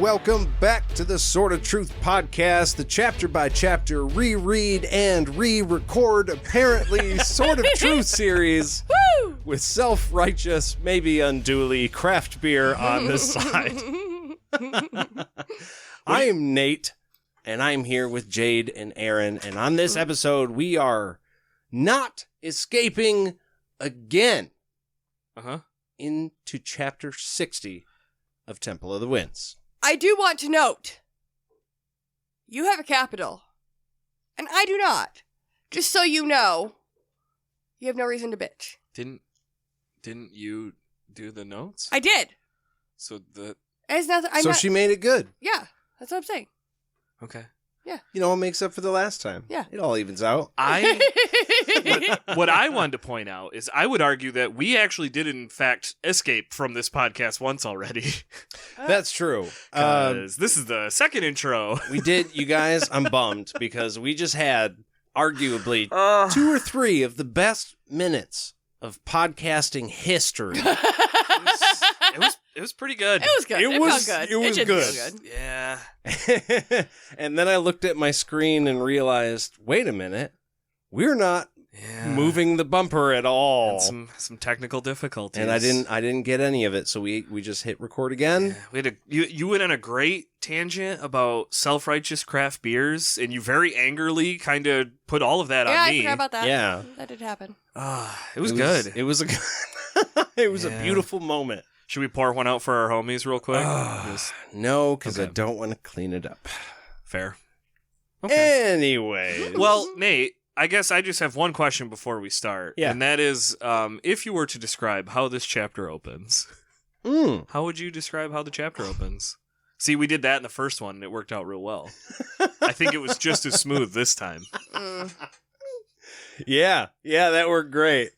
welcome back to the Sword of Truth podcast, the chapter-by-chapter reread and re-record, apparently, Sword of Truth series with self-righteous, maybe unduly, craft beer on the side. I am Nate, and I'm here with Jade and Aaron, and on this episode, we are not escaping again into chapter 60 of Temple of the Winds. I do want to note, you have a capital, and I do not. Just so you know, you have no reason to bitch. Didn't you do the notes? I did. So It's nothing. She made it good. Yeah, that's what I'm saying. Okay. Yeah. You know, it makes up for the last time. Yeah. It all evens out. What I wanted to point out is I would argue that we actually did, in fact, escape from this podcast once already. That's true. Because this is the second intro. We did, you guys. I'm bummed because we just had arguably 2 or 3 of the best minutes of podcasting history. It was pretty good. It was good. It felt good. It was did good. feel good. Yeah. And then I looked at my screen and realized, wait a minute, we're not moving the bumper at all. And some technical difficulties. And I didn't get any of it, so we just hit record again. Yeah, we had you went on a great tangent about self-righteous craft beers, and you very angrily kind of put all of that on me. Yeah, I forgot about that. Yeah. That did happen. It was good. It was a beautiful moment. Should we pour one out for our homies real quick? No, because I don't want to clean it up. Fair. Okay. Anyway. Well, Nate, I guess I just have one question before we start. Yeah. And that is, if you were to describe how this chapter opens, how would you describe how the chapter opens? See, we did that in the first one, and it worked out real well. I think it was just as smooth this time. Yeah, that worked great.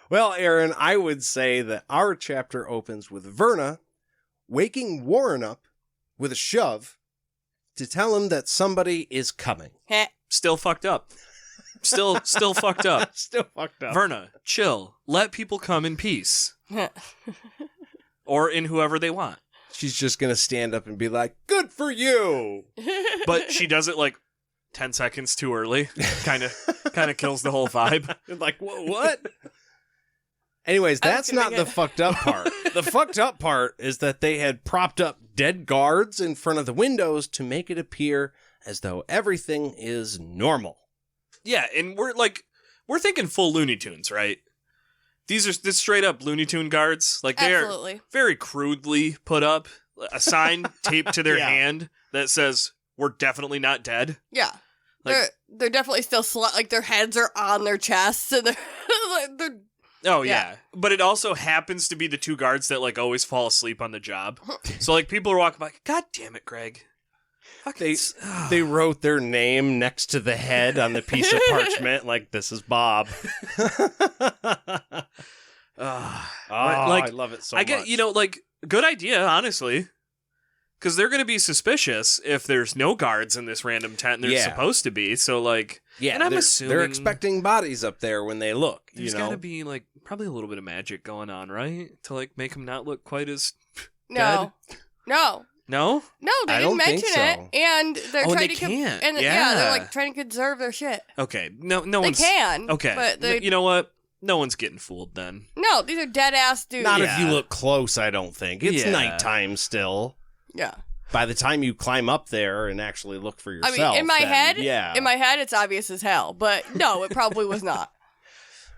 Well, Aaron, I would say that our chapter opens with Verna waking Warren up with a shove to tell him that somebody is coming. Still fucked up. Still fucked up. Still fucked up. Verna, chill. Let people come in peace. Or in whoever they want. She's just going to stand up and be like, good for you. But she does it like 10 seconds too early. Kind of kills the whole vibe. Like, what? Anyways, that's not the fucked up part. The fucked up part is that they had propped up dead guards in front of the windows to make it appear as though everything is normal. Yeah, and we're thinking full Looney Tunes, right? These are this straight up Looney Tune guards. Like they Absolutely. are very crudely put up. A sign taped to their hand that says, "We're definitely not dead." Yeah. Like, they're definitely still like their heads are on their chests and they're oh yeah. But it also happens to be the 2 guards that like always fall asleep on the job. So like people are walking by, God damn it, Greg. They wrote their name next to the head on the piece of parchment, like, this is Bob. I love it so much. I get, like, good idea, honestly. Because they're going to be suspicious if there's no guards in this random tent and there's supposed to be. So, like, and I'm assuming they're expecting bodies up there when they look. There's got to be, like, probably a little bit of magic going on, right? To, like, make them not look quite as dead. No, they didn't mention it, and they're trying to can't. they're like trying to conserve their shit. Okay, no they one's can. Okay, but you know what? No one's getting fooled then. No, these are dead ass dudes. Not if you look close. I don't think it's nighttime still. Yeah. By the time you climb up there and actually look for yourself, I mean, in my head, it's obvious as hell. But no, it probably was not.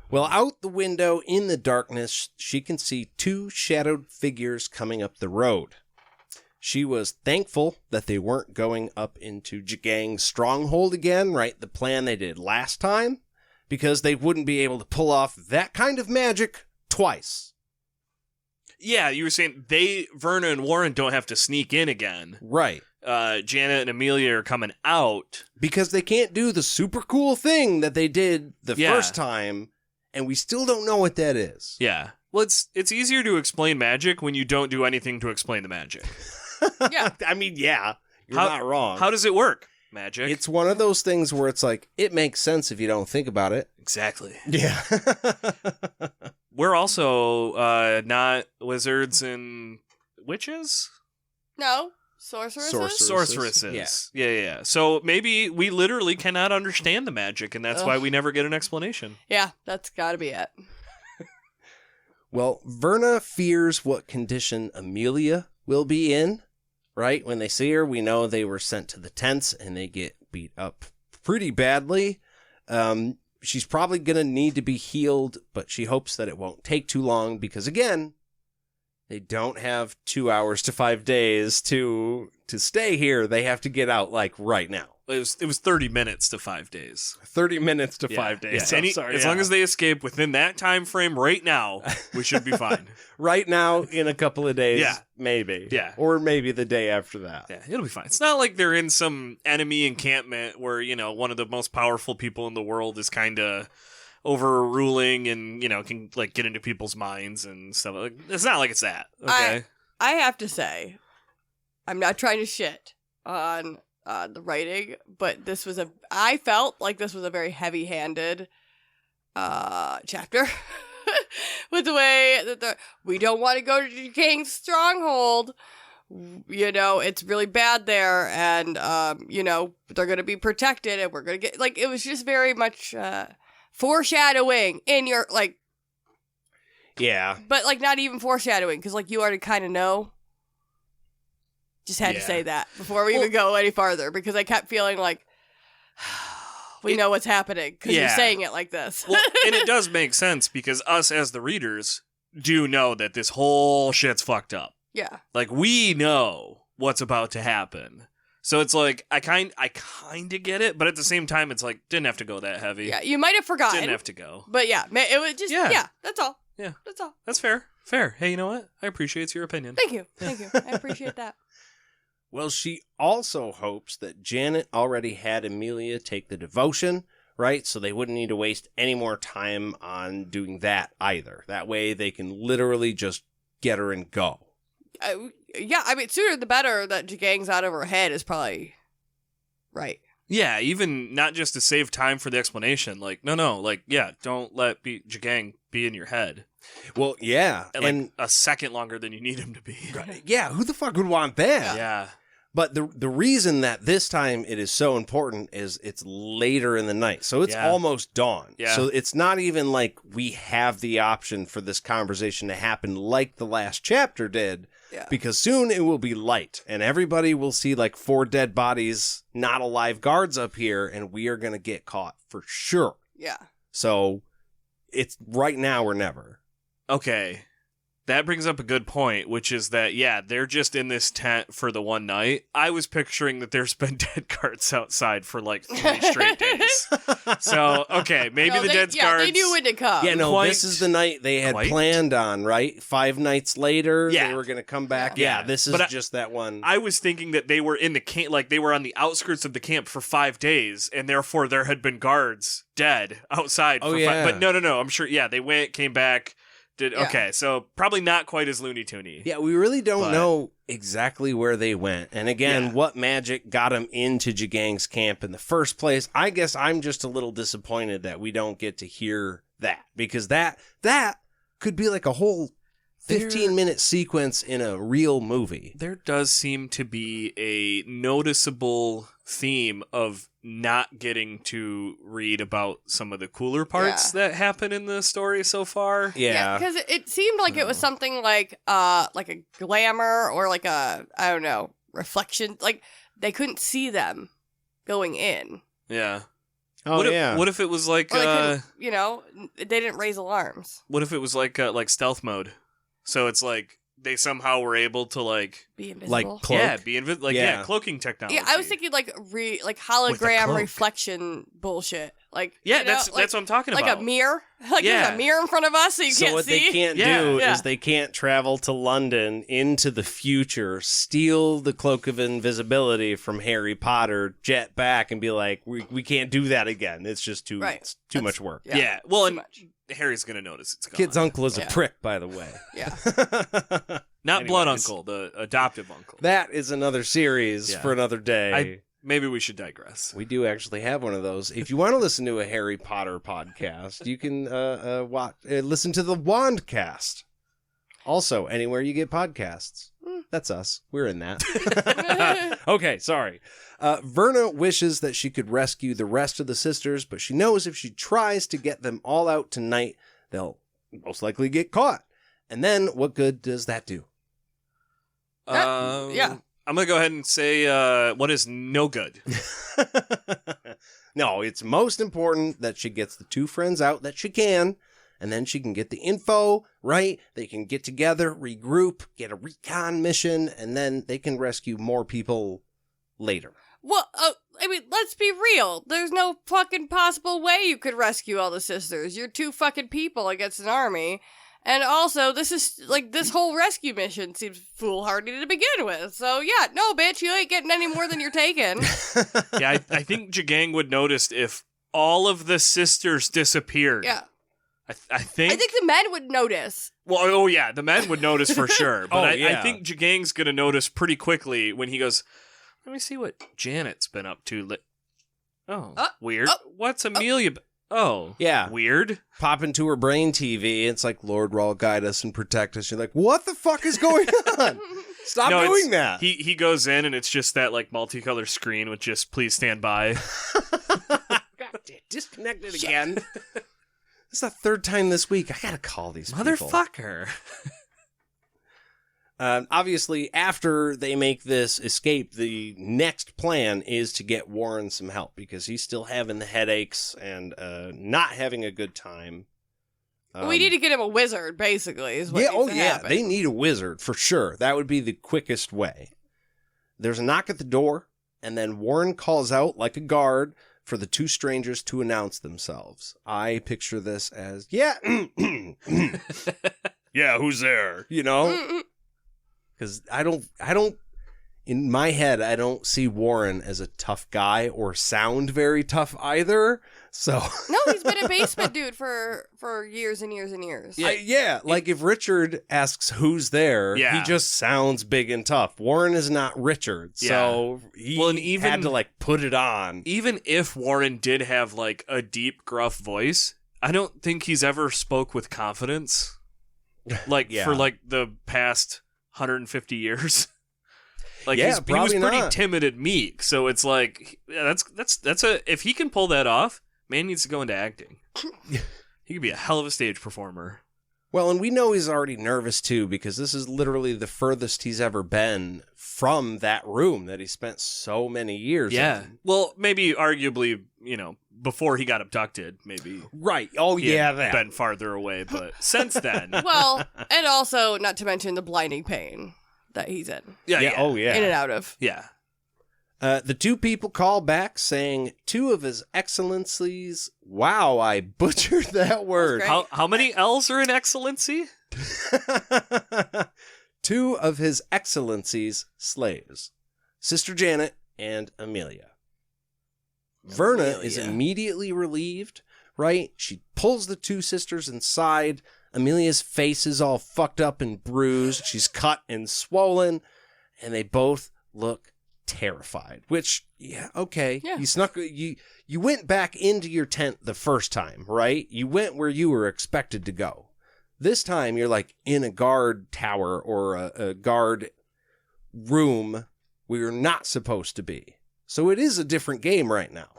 Well, out the window in the darkness, she can see 2 shadowed figures coming up the road. She was thankful that they weren't going up into Jagang's stronghold again, right? The plan they did last time, because they wouldn't be able to pull off that kind of magic twice. Yeah, you were saying Verna and Warren don't have to sneak in again. Right. Janet and Amelia are coming out. Because they can't do the super cool thing that they did the first time, and we still don't know what that is. Yeah. Well, it's easier to explain magic when you don't do anything to explain the magic. Yeah. I mean, you're not wrong. How does it work? Magic. It's one of those things where it's like, it makes sense if you don't think about it. Exactly. Yeah. We're also not wizards and witches. No. Sorceresses? Sorceresses. Yeah. So maybe we literally cannot understand the magic, and that's why we never get an explanation. Yeah, that's got to be it. Well, Verna fears what condition Amelia will be in, right? When they see her, we know they were sent to the tents, and they get beat up pretty badly. She's probably going to need to be healed, but she hopes that it won't take too long because, again, they don't have 2 hours to 5 days to stay here. They have to get out, like, right now. It was 30 minutes to 5 days. 30 minutes to 5 days. Yeah. As long as they escape within that time frame right now, we should be fine. Right now, in a couple of days, maybe. Yeah. Or maybe the day after that. Yeah, it'll be fine. It's not like they're in some enemy encampment where, one of the most powerful people in the world is kind of overruling and, can, like, get into people's minds and stuff. It's not like it's that, okay? I have to say, I'm not trying to shit on the writing, but I felt like this was a very heavy-handed chapter with the way that we don't want to go to Jagang's stronghold. It's really bad there, and they're going to be protected, and we're going to get it was just very much foreshadowing in your Yeah, but not even foreshadowing because you already kind of know. Just had to say that before we even go any farther because I kept feeling like we know what's happening because you're saying it like this. Well, and it does make sense because us as the readers do know that this whole shit's fucked up. Yeah. We know what's about to happen. So it's I kind of get it, but at the same time it's didn't have to go that heavy. Yeah, you might have forgotten. Didn't have to go. But yeah, it was just that's all. Yeah. That's all. That's fair. Fair. Hey, you know what? I appreciate your opinion. Thank you. I appreciate that. Well, she also hopes that Janet already had Amelia take the devotion, right? So they wouldn't need to waste any more time on doing that either. That way they can literally just get her and go. Sooner the better that Jagang's out of her head is probably right. Yeah, even not just to save time for the explanation. Don't let Jagang be in your head. Well, yeah. And a second longer than you need him to be. Yeah, who the fuck would want that? Yeah. But the reason that this time it is so important is it's later in the night. So it's almost dawn. Yeah. So it's not even like we have the option for this conversation to happen like the last chapter did. Yeah. Because soon it will be light and everybody will see 4 dead bodies, not alive guards up here, and we are going to get caught for sure. Yeah. So it's right now or never. Okay. That brings up a good point, which is that, they're just in this tent for the one night. I was picturing that there's been dead guards outside for 3 straight days. So, okay, maybe the dead guards... they knew when to come. Yeah, no, this is the night they had planned on, right? 5 nights later, they were going to come back. Yeah, this is just that one. I was thinking that they were in the camp, they were on the outskirts of the camp for 5 days, and therefore there had been guards dead outside for 5... But no, I'm sure, they went, came back... Okay, so probably not quite as Looney Toony. Yeah, we really don't know exactly where they went. And again, what magic got them into Jagang's camp in the first place. I guess I'm just a little disappointed that we don't get to hear that. Because that could be like a whole 15-minute sequence in a real movie. There does seem to be a noticeable theme of not getting to read about some of the cooler parts that happen in the story so far. Yeah. Because it seemed like it was something like a glamour or I don't know, reflection. They couldn't see them going in. Yeah. Oh, what if it was they didn't raise alarms. What if it was like stealth mode? So it's they somehow were able to be invisible. Cloak. Be invisible. Cloaking technology. Yeah, I was thinking hologram reflection bullshit. That's what I'm talking about. Like a mirror. There's a mirror in front of us so you can't see. So what they can't do is they can't travel to London into the future, steal the cloak of invisibility from Harry Potter, jet back, and be like, we can't do that again. It's just too much work. Yeah. Well, and Harry's going to notice it's gone. Kid's uncle is a prick, by the way. Yeah. Not blood uncle, the adoptive uncle. That is another series for another day. Maybe we should digress. We do actually have one of those. If you want to listen to a Harry Potter podcast, you can listen to the Wandcast. Also, anywhere you get podcasts. That's us. We're in that. Okay, sorry. Verna wishes that she could rescue the rest of the sisters, but she knows if she tries to get them all out tonight, they'll most likely get caught. And then what good does that do? Yeah. I'm going to go ahead and say what is no good. No, it's most important that she gets the two friends out that she can, and then she can get the info, right? They can get together, regroup, get a recon mission, and then they can rescue more people later. Well, I mean, let's be real. There's no fucking possible way you could rescue all the sisters. You're two fucking people against an army. And also, this whole rescue mission seems foolhardy to begin with. So, yeah, no, bitch, you ain't getting any more than you're taking. Yeah, I think Jagang would notice if all of the sisters disappeared. Yeah. I think the men would notice. Well, oh yeah, the men would notice for sure. But yeah. I think Jagang's going to notice pretty quickly when he goes, let me see what Janet's been up to. Weird. What's Amelia... Oh, yeah. Weird. Pop into her brain TV. It's like, Lord will guide us and protect us. You're like, what the fuck is going on? Stop doing that. He goes in and it's just that like multicolor screen with just please stand by. God damn, disconnected again. It's the third time this week. I gotta call these people. Motherfucker. Obviously, after they make this escape, the next plan is to get Warren some help because he's still having the headaches and not having a good time. We need to get him a wizard, basically. Is what needs to happen. They need a wizard for sure. That would be the quickest way. There's a knock at the door, and then Warren calls out like a guard for the two strangers to announce themselves. I picture this as, yeah, who's there? You know? Because I don't, in my head, I don't see Warren as a tough guy or sound very tough either. So no, he's been a basement dude for years and years and years. Yeah, like if Richard asks who's there, he just sounds big and tough. Warren is not Richard, so he had to like put it on. Even if Warren did have like a deep, gruff voice, I don't think he's ever spoke with confidence. Like for like the past 150 years. Like he was pretty timid and meek, so it's like that's a if he can pull that off, man needs to go into acting. He could be a hell of a stage performer. Well, and we know he's already nervous too because this is literally the furthest he's ever been from that room that he spent so many years in. Well, maybe arguably, before he got abducted, maybe. Right. Oh, yeah, that. Been farther away, but since then. Well, and also, not to mention the blinding pain that he's in. Yeah. Oh, yeah. In and out of. Yeah. The two people call back saying, two of his excellencies. Wow, I butchered that word. How many L's are in excellency? Two of his excellencies' slaves, Sister Janet and Amelia. Verna is immediately relieved, right? She pulls the two sisters inside. Amelia's face is all fucked up and bruised. She's cut and swollen, and they both look terrified. Which, okay. Yeah. You snuck. You went back into your tent the first time, right? You went where you were expected to go. This time, you're like in a guard tower or a guard room where you're not supposed to be. So it is a different game right now.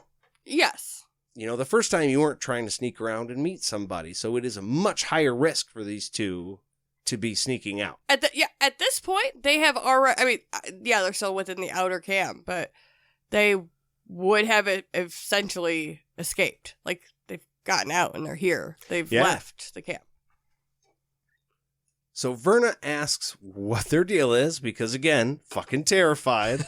Yes. The first time you weren't trying to sneak around and meet somebody, so it is a much higher risk for these two to be sneaking out. At this point, they have already, I mean, they're still within the outer camp, but they would have essentially escaped. Like, they've gotten out and they're here. They've left the camp. So Verna asks what their deal is, because again, fucking terrified.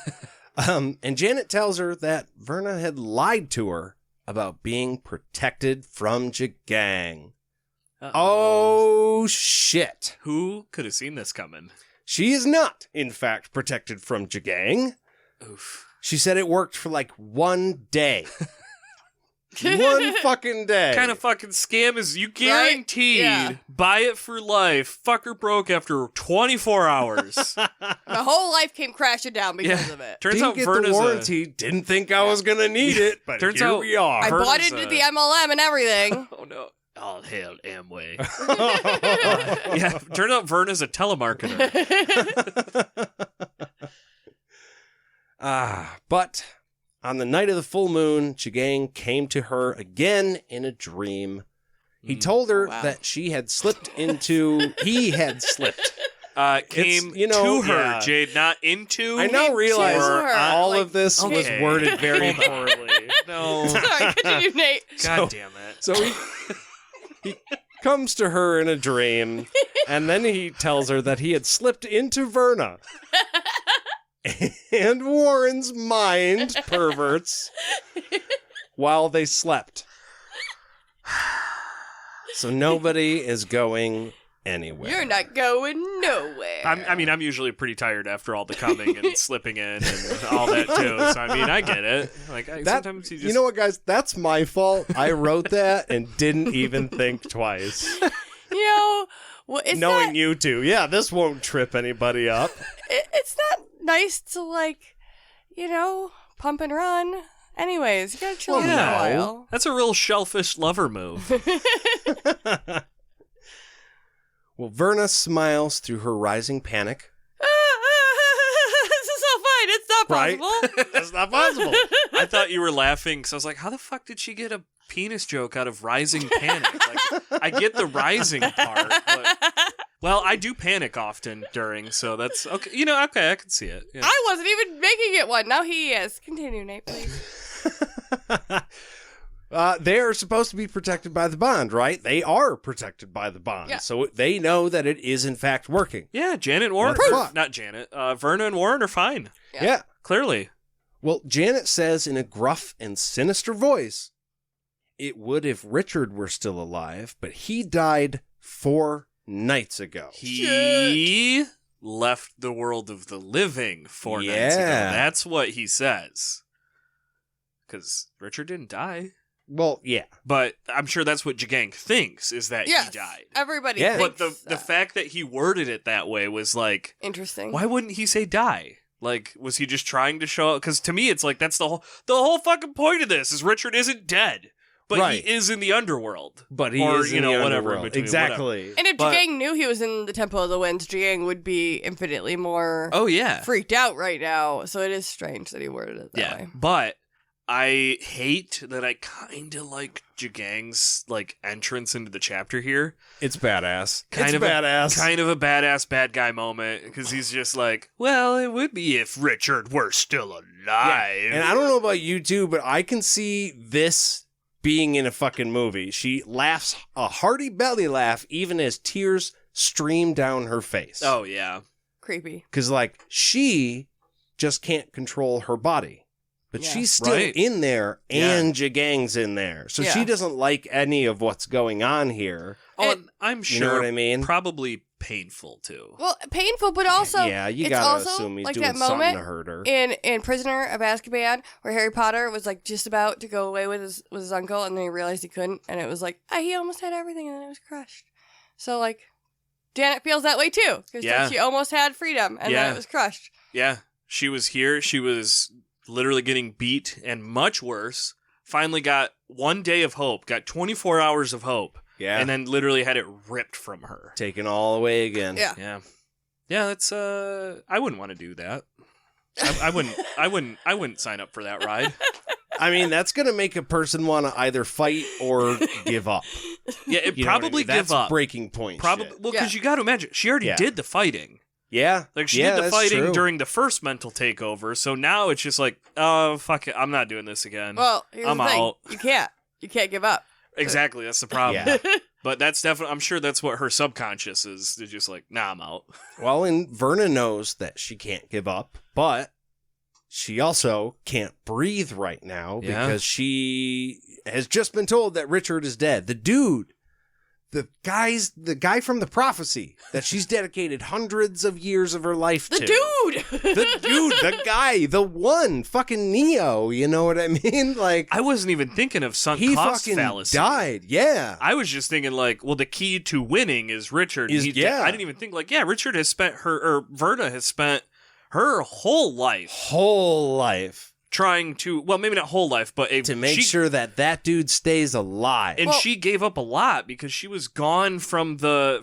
And Janet tells her that Verna had lied to her about being protected from Jagang. Oh, shit. Who could have seen this coming? She is not, in fact, protected from Jagang. Oof. She said it worked for like one day. One fucking day. What kind of fucking scam is you guaranteed buy it for life, fucker broke after 24 hours. My whole life came crashing down because of it. Turns out Verna's the warranty, didn't think I was going to need it, but turns out we are. I bought into the MLM and everything. Oh no. All hail Amway. Yeah, turns out Verna's a telemarketer. But on the night of the full moon, Jagang came to her again in a dream. He told her that she had slipped into... He had slipped. Came to her, Jade, not into. I now realize all like, of this was worded very poorly. No. Sorry, continue, Nate. God damn it. So he comes to her in a dream, and then he tells her that he had slipped into Verna. And Warren's mind perverts while they slept. So nobody is going anywhere. You're not going nowhere. I'm usually pretty tired after all the coming and slipping in and all that too. So I get it. Like sometimes you just... You know what, guys? That's my fault. I wrote that and didn't even think twice. Knowing you two, this won't trip anybody up. It's not nice to pump and run. Anyways, you gotta chill out for a while. That's a real shellfish lover move. Well, Verna smiles through her rising panic. This is so fine. It's not possible. Right? That's not possible. I thought you were laughing because I was like, how the fuck did she get a penis joke out of rising panic? Like, I get the rising part, but... Well, I do panic often during, so that's okay. Okay, I can see it. Yeah. I wasn't even making it one. Now he is. Continue, Nate, please. They are supposed to be protected by the bond, right? They are protected by the bond. Yeah. So they know that it is, in fact, working. Yeah, Janet and Warren. Not Janet. Verna and Warren are fine. Yeah. Clearly. Well, Janet says in a gruff and sinister voice, it would if Richard were still alive, but he died 4 nights ago. He left the world of the living 4 nights ago. That's what he says. Because Richard didn't die. Well, yeah. But I'm sure that's what Jagang thinks, is that he died. Everybody thinks But the fact that he worded it that way was like... Interesting. Why wouldn't he say die? Like, was he just trying to show... Because to me, it's like, that's the whole fucking point of this, is Richard isn't dead. But he is in the underworld. But he is in the whatever underworld. Exactly. Whatever. And if Jagang knew he was in the Temple of the Winds, Jagang would be infinitely more freaked out right now. So it is strange that he worded it that way. But I hate that I kind of like Jagang's entrance into the chapter here. It's badass. Kind of a badass bad guy moment, because he's just like, well, it would be if Richard were still alive. Yeah. And I don't know about you two, but I can see this being in a fucking movie. She laughs a hearty belly laugh even as tears stream down her face. Oh, yeah. Creepy. Because, she just can't control her body. But she's still in there, and Jagang's in there. So she doesn't like any of what's going on here. Oh, and I'm sure. You know what I mean? Probably painful, too. Well, painful, but also... Yeah, you gotta assume he's doing something to hurt her. In Prisoner of Azkaban, where Harry Potter was, just about to go away with his uncle, and then he realized he couldn't, and it was he almost had everything, and then it was crushed. So, Janet feels that way, too. Because she almost had freedom, and then it was crushed. Yeah. She was here. She was... literally getting beat and much worse, finally got 1 day of hope, got 24 hours of hope, and then literally had it ripped from her. Taken all away again. Yeah, that's, I wouldn't want to do that. I wouldn't sign up for that ride. I mean, that's going to make a person want to either fight or give up. Yeah, probably give up. That's breaking point. Probably, well, because you got to imagine, she already did the fighting. Yeah. She did the fighting during the first mental takeover, so now it's just oh, fuck it, I'm not doing this again. Well, here's the thing. Out. You can't give up. Exactly, that's the problem. Yeah. But that's definitely, I'm sure that's what her subconscious is. They're just nah, I'm out. Well, and Verna knows that she can't give up, but she also can't breathe right now because she has just been told that Richard is dead. The guy from the prophecy that she's dedicated hundreds of years of her life to. The guy, the one, fucking Neo, you know what I mean? I wasn't even thinking of sunk cost fallacy. He died, yeah. I was just thinking the key to winning is Richard. I didn't even think Richard has spent Verna has spent her whole life trying to, well, maybe not whole life, but to make sure that dude stays alive. And she gave up a lot because she was gone from the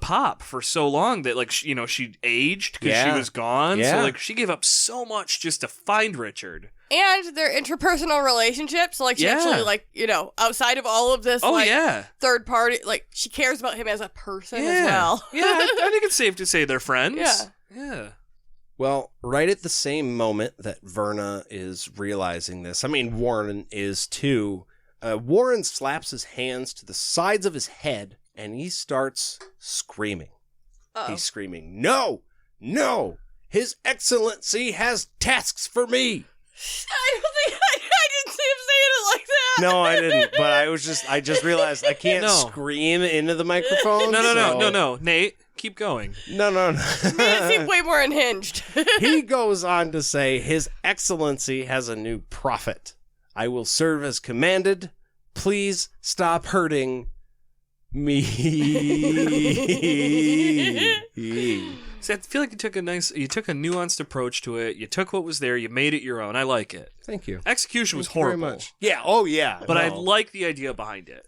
pop for so long that, like, she aged because she was gone. So, like, she gave up so much just to find Richard. And their interpersonal relationships, like, she actually, like, outside of all of this, third party, like, she cares about him as a person as well. Yeah, I think it's safe to say they're friends. Yeah. Well, right at the same moment that Verna is realizing this, I mean, Warren is too, Warren slaps his hands to the sides of his head, and he starts screaming. Uh-oh. He's screaming, "No! No! His Excellency has tasks for me!" I didn't see him saying it like that. No, I didn't, but I just realized I can't scream into the microphone. No, Nate. Keep going. No. Made it seem way more unhinged. He goes on to say, "His Excellency has a new prophet. I will serve as commanded. Please stop hurting me." See, I feel like you took a nuanced approach to it. You took what was there, you made it your own. I like it. Thank you. Execution was horrible. Very much. Yeah. Oh yeah. But I like the idea behind it.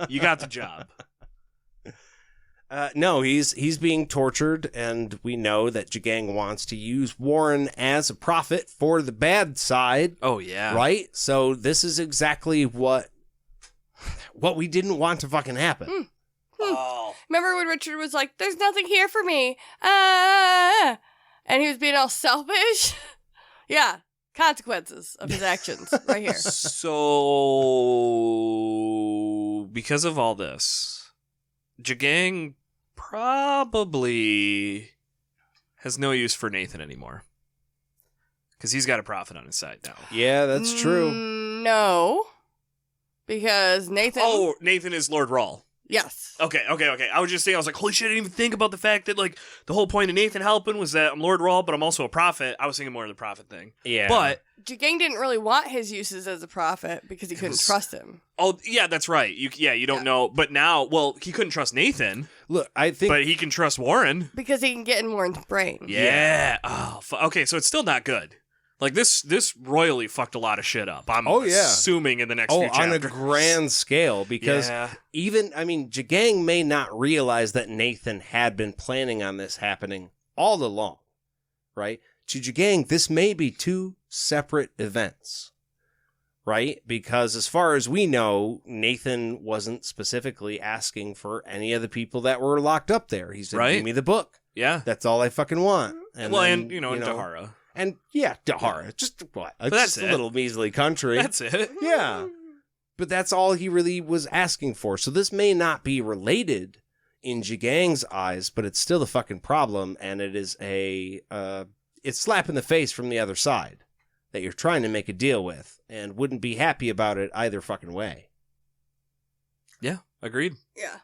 You got the job. No, he's being tortured, and we know that Jagang wants to use Warren as a prophet for the bad side. Oh, yeah. Right? So this is exactly what we didn't want to fucking happen. Oh. Remember when Richard was like, "There's nothing here for me," and he was being all selfish? Yeah. Consequences of his actions right here. So, because of all this, Jagang probably has no use for Nathan anymore. Because he's got a prophet on his side now. Yeah, that's true. No. Because Nathan... Oh, Nathan is Lord Rawl. Yes. Okay. I was just saying, I was like, holy shit, I didn't even think about the fact that, like, the whole point of Nathan helping was that I'm Lord Rawl, but I'm also a prophet. I was thinking more of the prophet thing. Yeah. But... Jagang didn't really want his uses as a prophet because he couldn't trust him. Oh, yeah, that's right. You don't know. But now, well, he couldn't trust Nathan. Look, I think... But he can trust Warren. Because he can get in Warren's brain. Yeah. Oh, okay, so it's still not good. Like, this royally fucked a lot of shit up. I'm assuming in the next few chapters. On a grand scale, because Jagang may not realize that Nathan had been planning on this happening all along, right? To Jagang, this may be two separate events, right? Because as far as we know, Nathan wasn't specifically asking for any of the people that were locked up there. He said, "Give me the book. Yeah. That's all I fucking want." And Dahara. And Dahara. Just what? That's a little measly country. That's it. Yeah. But that's all he really was asking for. So this may not be related in Jagang's eyes, but it's still the fucking problem, and it is it's slap in the face from the other side that you're trying to make a deal with and wouldn't be happy about it either fucking way. Yeah, agreed. Yeah.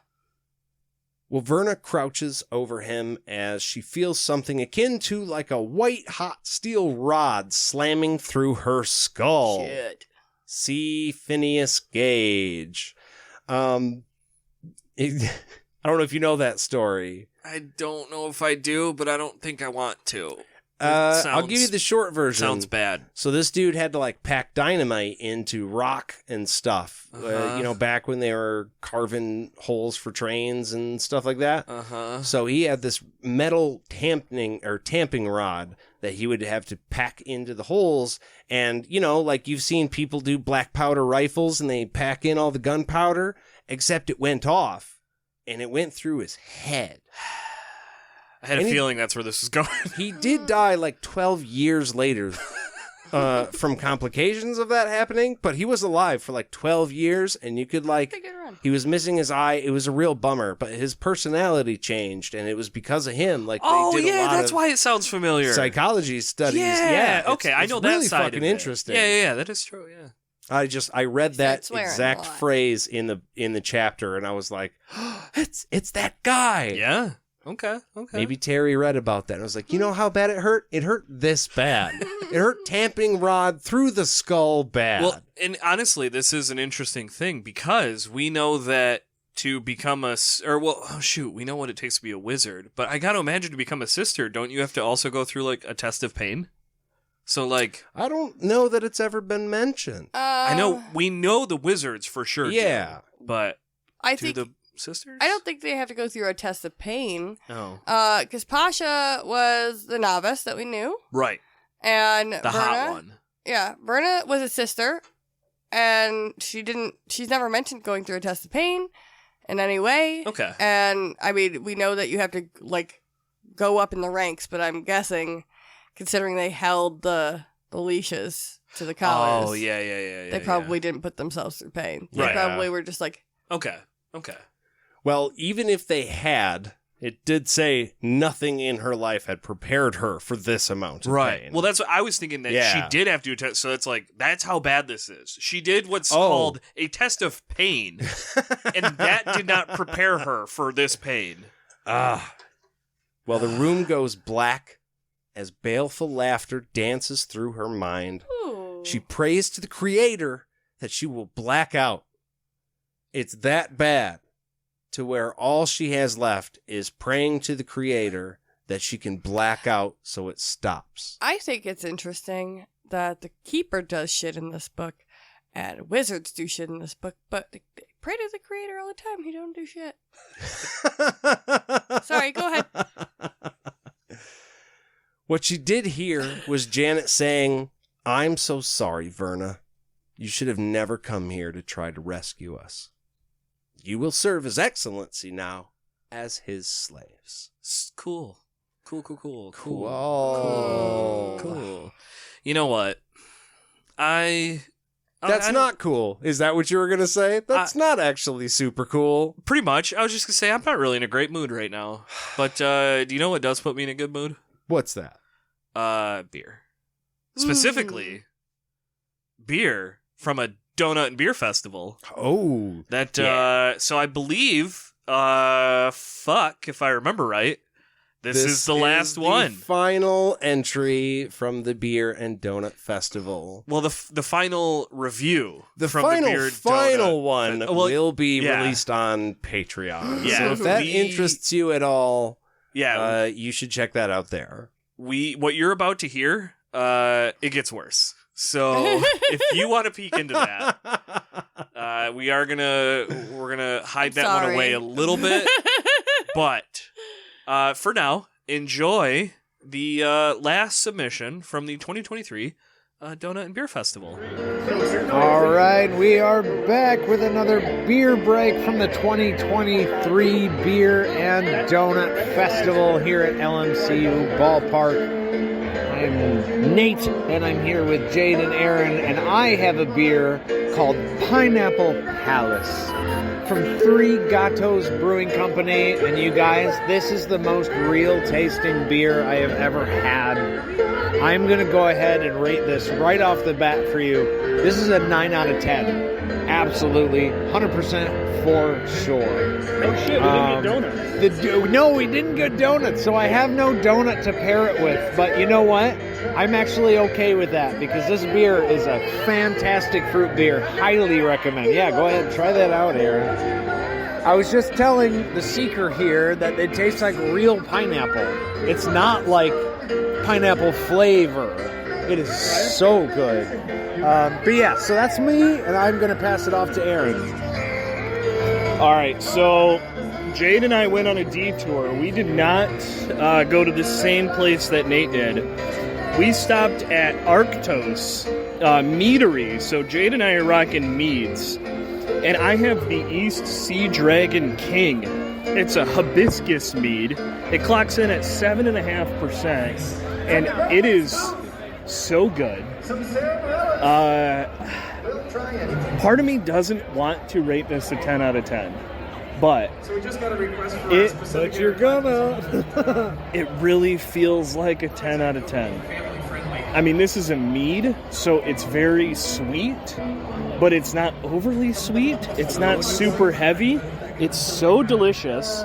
Well, Verna crouches over him as she feels something akin to like a white-hot steel rod slamming through her skull. Shit. See Phineas Gage. I don't know if you know that story. I don't know if I do, but I don't think I want to. I'll give you the short version. Sounds bad. So this dude had to like pack dynamite into rock and stuff. Back when they were carving holes for trains and stuff like that. So he had this metal tamping rod that he would have to pack into the holes. And, like you've seen people do black powder rifles and they pack in all the gunpowder, except it went off and it went through his head. I had a feeling that's where this was going. He did die like 12 years later from complications of that happening, but he was alive for like 12 years, and you could he was missing his eye. It was a real bummer, but his personality changed, and it was because of him. Like, that's why it sounds familiar. Psychology studies. Yeah, okay, I know that really side fucking of it. interesting. Yeah, that is true. Yeah. I read that swearing exact phrase in the chapter, and I was like, it's that guy. Yeah. Okay. Maybe Terry read about that. And I was like, you know how bad it hurt? It hurt this bad. It hurt tamping rod through the skull bad. Well, and honestly, this is an interesting thing because we know that to become we know what it takes to be a wizard. But I got to imagine to become a sister, don't you have to also go through like a test of pain? So, like... I don't know that it's ever been mentioned. I know, we know the wizards for sure. Yeah. But I do think the sisters? I don't think they have to go through a test of pain. Oh. Because Pasha was the novice that we knew. Right. And The Verna, hot one. Yeah, Verna was a sister, and she's never mentioned going through a test of pain in any way. Okay. And, I mean, we know that you have to, like, go up in the ranks, but I'm guessing, considering they held the leashes to the collars. Oh, yeah. They probably didn't put themselves through pain. They Right. probably were just like... Okay. Well, even if they had, it did say nothing in her life had prepared her for this amount of pain. Well, that's what I was thinking, that Yeah. she did have to do a test. So it's like, that's how bad this is. She did what's called a test of pain, and that did not prepare her for this pain. Well, the room goes black as baleful laughter dances through her mind. Ooh. She prays to the Creator that she will black out. It's that bad to where all she has left is praying to the Creator that she can black out so it stops. I think it's interesting that the Keeper does shit in this book, and wizards do shit in this book, but they pray to the Creator all the time. He don't do shit. Sorry, go ahead. What she did hear was Janet saying, "I'm so sorry, Verna. You should have never come here to try to rescue us. You will serve His Excellency now as his slaves." Cool. Cool. You know what? That's not cool. Is that what you were going to say? That's not actually super cool. Pretty much. I was just going to say, I'm not really in a great mood right now. But do you know what does put me in a good mood? What's that? Beer. Specifically, beer from a donut and beer festival. Oh. That, yeah. So I believe, if I remember right, this is the last one. Final entry from the Beer and Donut Festival. Well, the final review. The from final, the beer final donut one will be released on Patreon. Yeah. So if that interests you at all, yeah, you should check that out there. What you're about to hear, it gets worse. So if you want to peek into that, we're gonna hide that one away a little bit. But for now, enjoy the last submission from the 2023 Donut and Beer Festival. All right, we are back with another beer break from the 2023 Beer and Donut Festival here at LMCU Ballpark. I'm Nate, and I'm here with Jade and Aaron, and I have a beer called Pineapple Palace from Three Gatos Brewing Company. And you guys, this is the most real tasting beer I have ever had. I'm going to go ahead and rate this right off the bat for you. This is a 9 out of 10. Absolutely, 100% for sure. Oh shit, we didn't get donuts. No, we didn't get donuts, so I have no donut to pair it with. But you know what? I'm actually okay with that because this beer is a fantastic fruit beer. Highly recommend. Yeah, go ahead and try that out, Aaron. I was just telling the seeker here that it tastes like real pineapple. It's not like pineapple flavor. It is so good. But yeah, so that's me, and I'm going to pass it off to Aaron. All right, so Jade and I went on a detour. We did not go to the same place that Nate did. We stopped at Arctos Meadery. So Jade and I are rocking meads. And I have the East Sea Dragon King. It's a hibiscus mead. It clocks in at 7.5%. And it is so good. Part of me doesn't want to rate this a 10 out of 10. But But you're gonna. it really feels like a 10 out of 10. I mean, this is a mead, so it's very sweet, but it's not overly sweet. It's not super heavy. It's so delicious.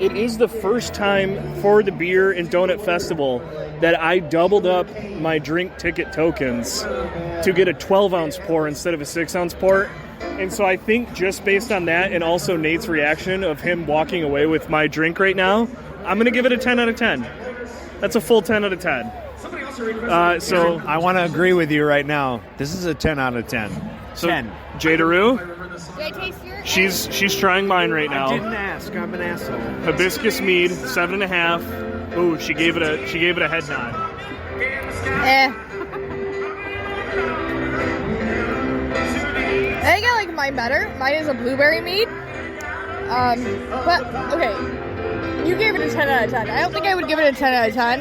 It is the first time for the Beer and Donut Festival that I doubled up my drink ticket tokens to get a 12-ounce pour instead of a 6-ounce pour. And so I think just based on that and also Nate's reaction of him walking away with my drink right now, I'm going to give it a 10 out of 10. That's a full 10 out of 10. So I want to agree with you right now. This is a 10 out of 10. 10. Jadaroo, Did I taste your? she's trying mine right I now. didn't ask. I'm an asshole. Hibiscus mead, 7.5. Ooh, she gave it a head nod. I think I like mine better. Mine is a blueberry mead. But okay, you gave it a 10 out of 10. I don't think I would give it a 10 out of 10.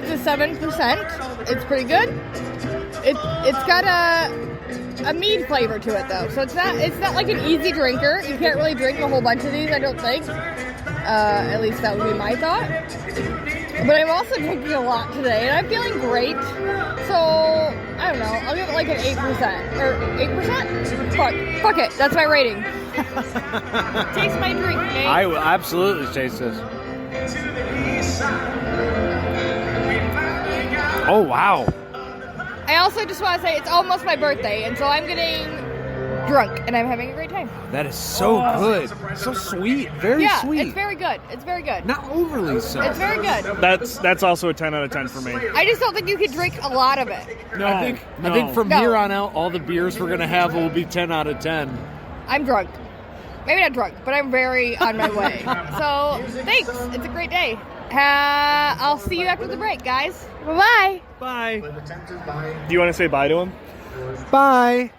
It's a 7%. It's pretty good. It's got a mead flavor to it though, so it's not like an easy drinker. You can't really drink a whole bunch of these, I don't think. At least that would be my thought. But I'm also drinking a lot today, and I'm feeling great. So I don't know. I'll give it like an 8% or 8%. Fuck it. That's my rating. Taste my drink, Nate. I will absolutely taste this. Oh, wow. I also just want to say it's almost my birthday, and so I'm getting drunk, and I'm having a great time. That is so good. So sweet. Very Yeah, sweet. it's very good. It's very good. Not overly so. It's very good. That's also a 10 out of 10 for me. I just don't think you could drink a lot of it. No, I think from No. here on out, all the beers we're going to have will be 10 out of 10. I'm drunk. Maybe not drunk, but I'm very on my way. So, thanks. It's a great day. I'll see you after the break, guys. Bye-bye. Bye. Do you want to say bye to him? Bye.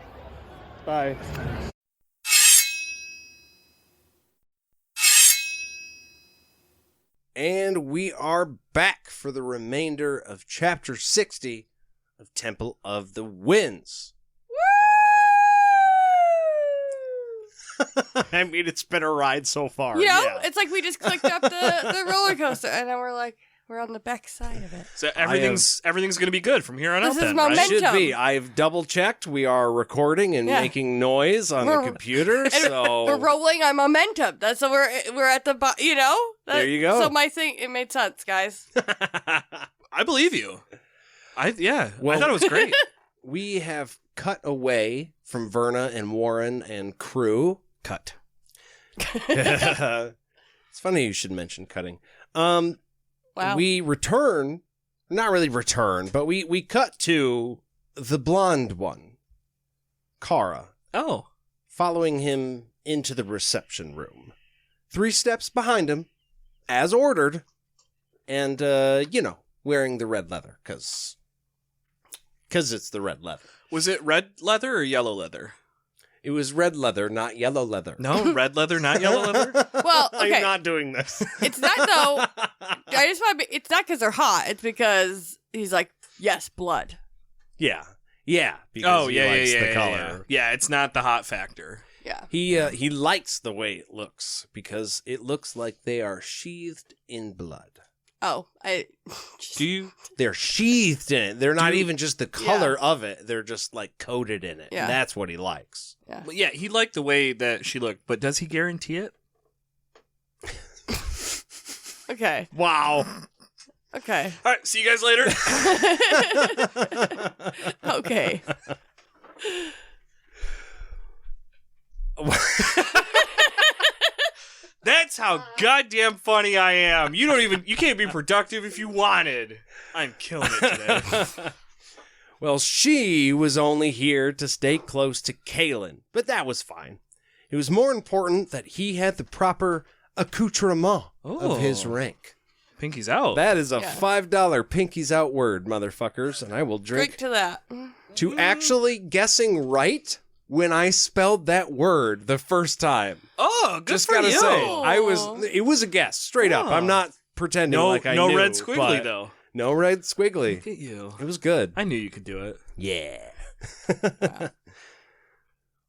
Bye. And we are back for the remainder of Chapter 60 of Temple of the Winds. I mean, it's been a ride so far. You know, yeah. it's like we just clicked up the roller coaster, and then we're on the back side of it. So everything's going to be good from here on This out is then, momentum. right? Should be. I've double checked. We are recording and Yeah. making noise on the We're- computer. And So we're rolling on momentum. That's so we're at the you know. There you go. So my thing, it made sense, guys. I believe you. I Well- thought it was great. we have cut away from Verna and Warren and crew. Cut. It's funny you should mention cutting. Wow. We return, not really return, but we cut to the blonde one, Kara, Oh. following him into the reception room. 3 steps behind him, as ordered, and, wearing the red leather, because it's the red leather. Was it red leather or yellow leather? It was red leather, not yellow leather. No, red leather, not yellow leather? Well, okay. I'm not doing this. It's not though. I just want to be. It's not because they're hot. It's because he's like, yes, blood. Yeah. Because he likes the color. Yeah, it's not the hot factor. Yeah. He likes the way it looks because it looks like they are sheathed in blood. Oh, Do you? They're sheathed in it. They're not even just the color of it. They're just like coated in it. Yeah. And that's what he likes. Yeah. Well, yeah, he liked the way that she looked, but does he guarantee it? Okay. Wow. Okay. All right, see you guys later. Okay. That's how goddamn funny I am. You can't be productive if you wanted. I'm killing it today. Well, she was only here to stay close to Kalen, but that was fine. It was more important that he had the proper accoutrement of his rank. Pinky's out. That is a Yeah. $5 pinkies out word, motherfuckers, and I will drink to that. to actually guessing right when I spelled that word the first time. Oh, good Just for gotta you. say, it was a guess, straight up. Oh. I'm not pretending like I no knew. red squiggly but though. No red squiggly. Look at you. It was good. I knew you could do it. Yeah.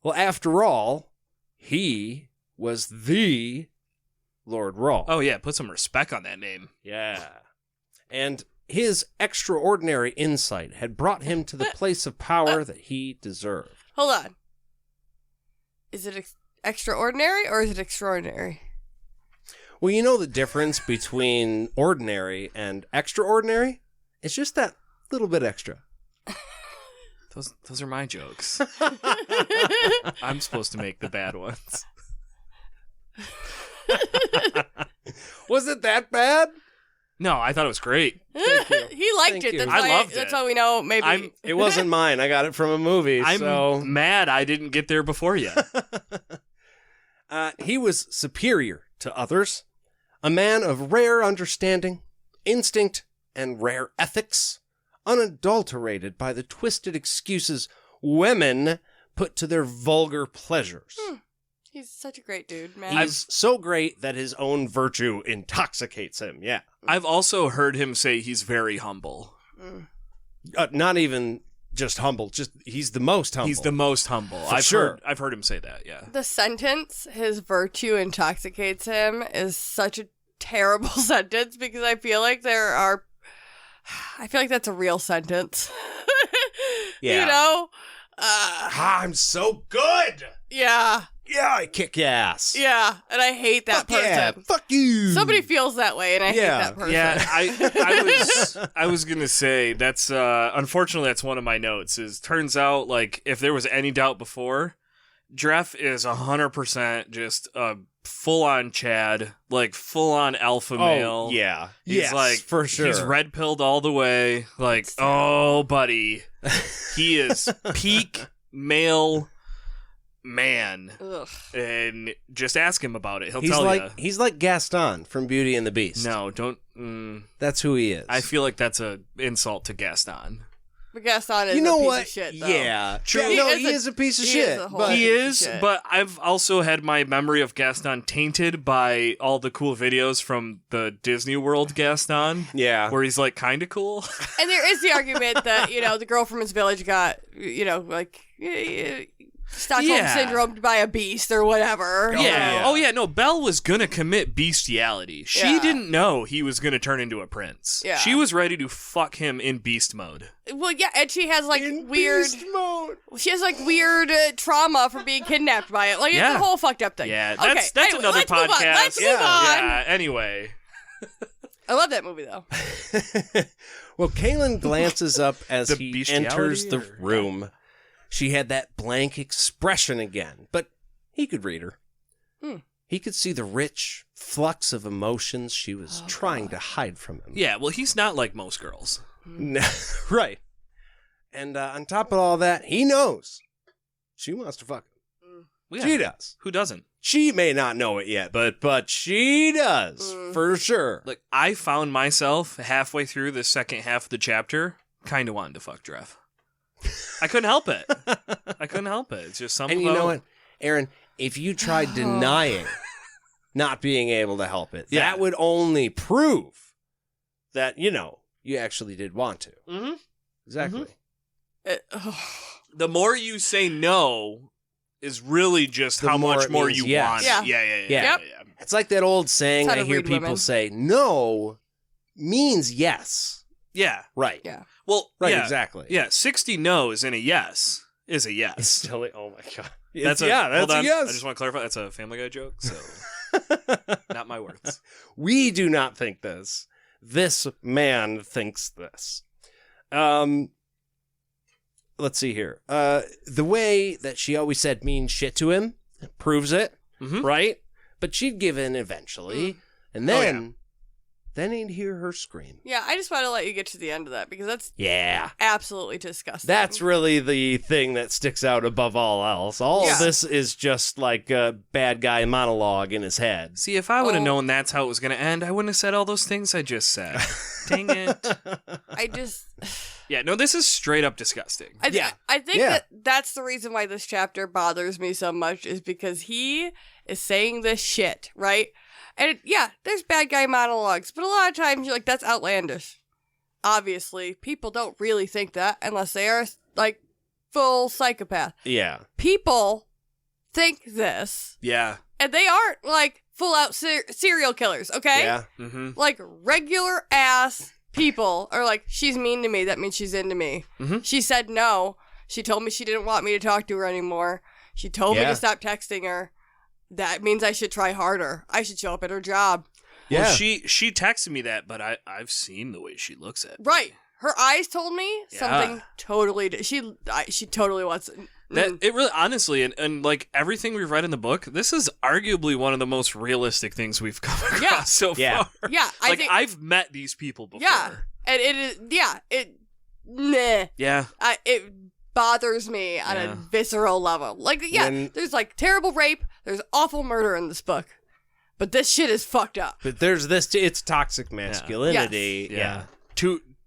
Well, after all, he was the Lord Rawl. Oh yeah, put some respect on that name. Yeah. And his extraordinary insight had brought him to the place of power that he deserved. Hold on. Is it extraordinary or is it extraordinary? Well, you know the difference between ordinary and extraordinary? It's just that little bit extra. Those are my jokes. I'm supposed to make the bad ones. Was it that bad? No, I thought it was great. Thank you. He liked Thank it. you. That's I why, loved That's it. how we know maybe. It wasn't mine. I got it from a movie. I'm so mad I didn't get there before you. He was superior to others, a man of rare understanding, instinct, and rare ethics, unadulterated by the twisted excuses women put to their vulgar pleasures. He's such a great dude, man. He's so great that his own virtue intoxicates him, yeah. I've also heard him say he's very humble. Not even just humble, just he's the most humble. He's the most humble. For I've heard him say that, yeah. The sentence, his virtue intoxicates him, is such a terrible sentence because I feel like that's a real sentence. Yeah. You know? I'm so good! Yeah. Yeah, I kick your ass. Yeah. And I hate that Fuck person. yeah, fuck you! Somebody feels that way, and I hate Yeah. that person. Yeah, I was gonna say that's unfortunately that's one of my notes. Turns out like if there was any doubt before, Dref is 100% just a full on Chad, like full on alpha male. Oh, yeah. He's Yes, like for sure. He's red pilled all the way. Like, oh buddy, he is peak male man. Ugh. And just ask him about it. He'll He's tell like you. he's like Gaston from Beauty and the Beast. No, don't. That's who he is. I feel like that's a insult to Gaston. But Gaston is you know a piece what? of shit, though. Yeah, True. Yeah, no, he is a piece of he shit. is a whole But He piece of is, shit. but I've also had my memory of Gaston tainted by all the cool videos from the Disney World Gaston, yeah, where he's like kind of cool. And there is the argument that, the girl from his village got, Stockholm Yeah. syndrome by a beast or whatever. yeah. Oh yeah, no, Belle was gonna commit bestiality. She Yeah. didn't know he was gonna turn into a prince. Yeah. She was ready to fuck him in beast mode. Well, yeah, and she has like In weird. beast mode. She has like weird trauma from being kidnapped by it. Like Yeah. it's a whole fucked up thing. Yeah, Okay, that's anyway, another let's move on. podcast. Let's move on. Yeah, anyway. I love that movie though. Well, Kaylin glances up as The he bestiality enters the or- room. She had that blank expression again, but he could read her. He could see the rich flux of emotions she was trying to hide from him. Yeah, well, he's not like most girls. Right. And on top of all that, he knows she wants to fuck him. Yeah. She does. Who doesn't? She may not know it yet, but she does, for sure. Like, I found myself halfway through the second half of the chapter kind of wanting to fuck Dref. I couldn't help it. It's just something. And you know what, Aaron? If you tried denying not being able to help it, Yeah. that would only prove that, you actually did want to. Mm-hmm. Exactly. The more you say no is really just The how more much it more means you yes. want. Yeah. Yeah. Yep. It's like that old saying That's how I to hear read people women. say, no means yes. Yeah. Right. Yeah. Well, Right, yeah. exactly. Yeah, 60 no's in a yes is a yes. It's still, oh my God. That's that's hold a on. yes. I just want to clarify that's a Family Guy joke, so not my words. We do not think this. This man thinks this. Let's see here. The way that she always said mean shit to him proves it, Mhm. right? But she'd give in eventually, and then he'd hear her scream. Yeah, I just want to let you get to the end of that because that's Yeah. absolutely disgusting. That's really the thing that sticks out above all else. All Yeah. of this is just like a bad guy monologue in his head. See, if I would have Oh. known that's how it was going to end, I wouldn't have said all those things I just said. Dang it. I just. Yeah, no, this is straight up disgusting. I think Yeah. that's the reason why this chapter bothers me so much is because he is saying this shit, right? And there's bad guy monologues, but a lot of times you're like, that's outlandish. Obviously, people don't really think that unless they are like full psychopath. Yeah. People think this, Yeah. and they aren't like full out serial killers, okay? Yeah. Mm-hmm. Like regular ass people are like, she's mean to me, that means she's into me. Mhm. She said no. She told me she didn't want me to talk to her anymore. She told me Yeah. to stop texting her. That means I should try harder. I should show up at her job. Yeah. Well, she texted me that, but I've seen the way she looks at me. Right. her eyes told me something totally. She totally wants. That it really, honestly, and like everything we've read in the book, this is arguably one of the most realistic things we've come across so far. Yeah, like I've met these people before. Yeah, and it is. Yeah, it bothers me on a visceral level. Like, there's like terrible rape, there's awful murder in this book, but this shit is fucked up. But there's this. It's toxic masculinity. Yeah.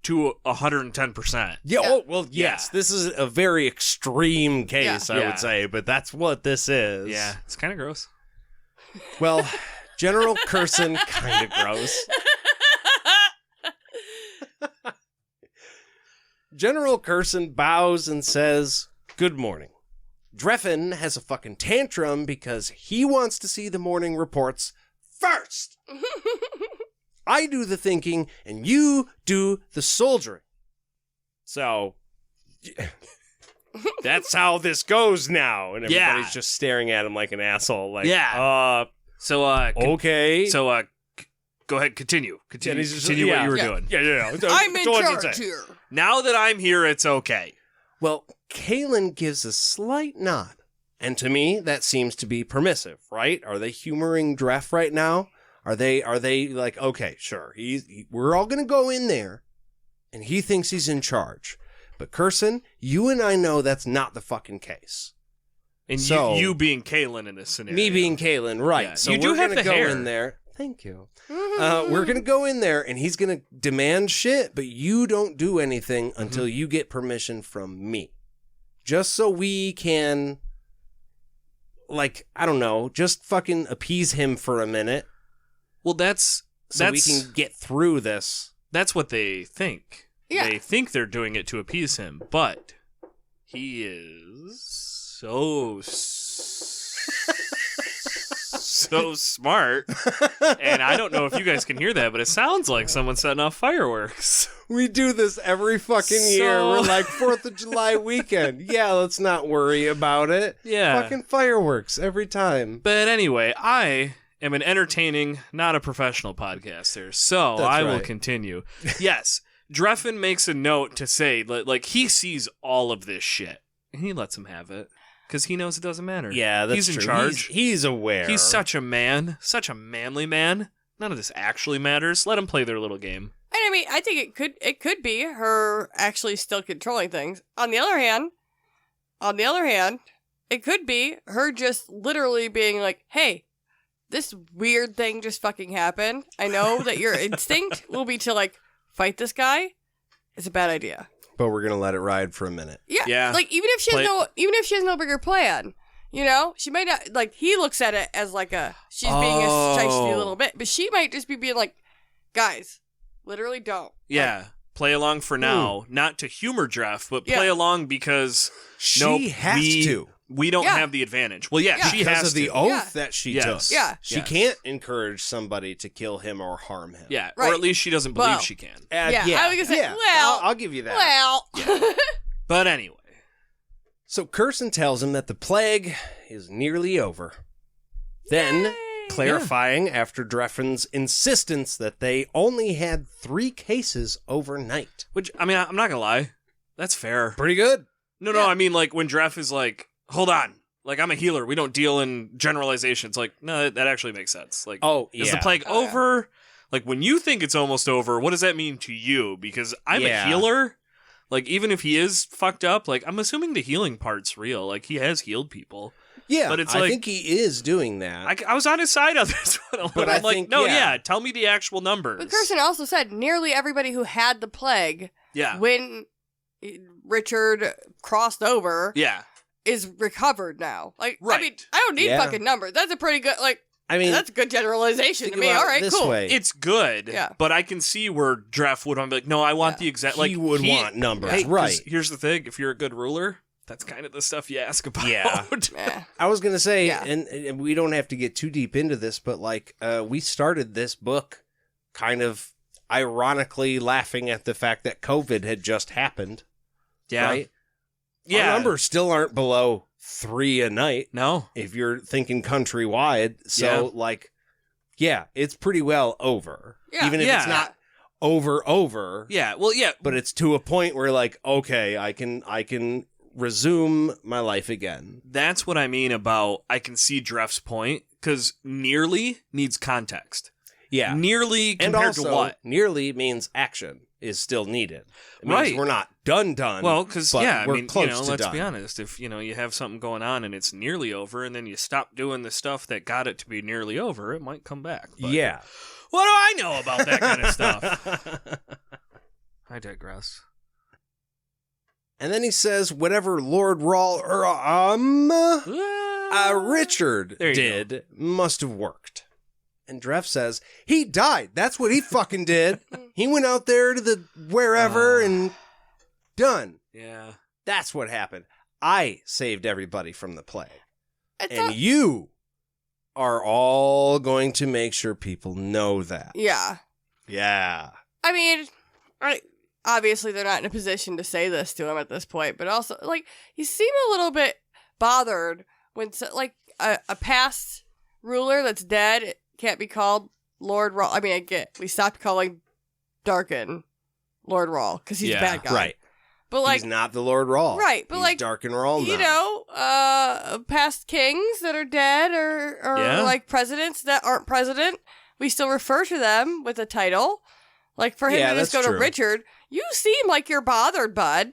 To 110%. Yeah. Oh, well, yes. This is a very extreme case, I would say, but that's what this is. Yeah. It's kind of gross. Well, General Curson, kind of gross. General Curson bows and says, "Good morning. Drefan has a fucking tantrum because he wants to see the morning reports first. I do the thinking, and you do the soldiering. So, that's how this goes now." And everybody's just staring at him like an asshole. Like, So, okay. So, go ahead, continue. Continue what you were doing. Yeah. I'm in charge here. Now that I'm here, it's okay. Well, Kaylin gives a slight nod. And to me, that seems to be permissive, right? Are they humoring Dref right now? Are they like, okay, sure, we're all going to go in there, and he thinks he's in charge. But Curson, you and I know that's not the fucking case. And so, you being Kaylin in this scenario. Me being Kaylin, right. Yeah, so you do we're have going to the go hair. in there. Thank you. We're going to go in there, and he's going to demand shit, but you don't do anything until you get permission from me. Just so we can, like, I don't know, just fucking appease him for a minute. Well, so we can get through this. That's what they think. Yeah. They think they're doing it to appease him, but he is so smart. And I don't know if you guys can hear that, but it sounds like someone setting off fireworks. We do this every fucking year. We're like 4th of July weekend. Yeah, let's not worry about it. Yeah. Fucking fireworks every time. But anyway, I am an entertaining, not a professional podcaster, so That's I will right. continue. Yes, Drefan makes a note to say, like, he sees all of this shit, and he lets him have it, because he knows it doesn't matter. Yeah, that's He's in true. charge. He's aware. He's such a man, such a manly man. None of this actually matters. Let him play their little game. And I mean, I think it could be her actually still controlling things. On the other hand, it could be her just literally being like, "Hey, this weird thing just fucking happened. I know that your instinct will be to like fight this guy. It's a bad idea." But we're going to let it ride for a minute. Yeah. Like even if she has no bigger plan, you know, she might not, like, he looks at it as like she's being a shiesty little bit, but she might just be being like, "Guys, literally don't." Yeah. Play along for now, not to humor Dref, but play along because She has to. We don't have the advantage. Well, she Because has of the to. oath that she Yes. took. Yeah. She can't encourage somebody to kill him or harm him. Yeah, Right. or at least she doesn't believe Well, she can. I was gonna say, well, I'll give you that. well. But anyway. So Curson tells him that the plague is nearly over. Then, clarifying after Drefan's insistence that they only had 3 cases overnight. Which, I mean, I'm not gonna lie. That's fair. Pretty good. No, I mean, like, when Dref is like, hold on. Like, I'm a healer. We don't deal in generalizations. Like, no, that actually makes sense. Like, is the plague over? Like, when you think it's almost over, what does that mean to you? Because I'm a healer. Like, even if he is fucked up, like, I'm assuming the healing part's real. Like, he has healed people. Yeah, but it's I like, think he is doing that. I was on his side on this one. But I'm I like, think, no, tell me the actual numbers. But Kirsten also said nearly everybody who had the plague when Richard crossed over is recovered now. Like, right. I mean, I don't need fucking numbers. That's a pretty good, like, I mean, that's a good generalization to me. All right, this cool. way. It's good, but I can see where Dref would be like, no, I want the exact, like, he would want numbers, hey, right. Here's the thing, if you're a good ruler, that's kind of the stuff you ask about. Yeah. I was going to say, and we don't have to get too deep into this, but like, we started this book kind of ironically laughing at the fact that COVID had just happened. Yeah. Right? Yeah. Our numbers still aren't below 3 a night. No. If you're thinking countrywide. So, like, it's pretty well over. Yeah. Even if it's not over. Yeah, well, yeah. But it's to a point where like, okay, I can resume my life again. That's what I mean about I can see Dref's point, because nearly needs context. Yeah. Nearly compared and also, to what? Nearly means action is still needed. It means Right. we're not done. Well, because, yeah, we're I mean, close to let's done. be honest. If, you have something going on and it's nearly over, and then you stop doing the stuff that got it to be nearly over, it might come back. But Yeah. what do I know about that kind of stuff? I digress. And then he says, whatever Lord Richard There you did must have worked. And Dref says, he died. That's what he fucking did. He went out there to the wherever and done. Yeah. That's what happened. I saved everybody from the plague. It's And not- you are all going to make sure people know that. yeah. Yeah. I mean, obviously they're not in a position to say this to him at this point, but also, like, you seem a little bit bothered when, like, a past ruler that's dead can't be called Lord Rawl. I mean, I get, we stopped calling Darkin Lord Rawl because he's a bad guy. Right. But, like, he's not the Lord Rawl. right, but, he's like, Dark and Rawl you now. know, past kings that are dead or Yeah. like presidents that aren't president, we still refer to them with a title. Like, for him Yeah, to just that's go true. to Richard, you seem like you're bothered, bud.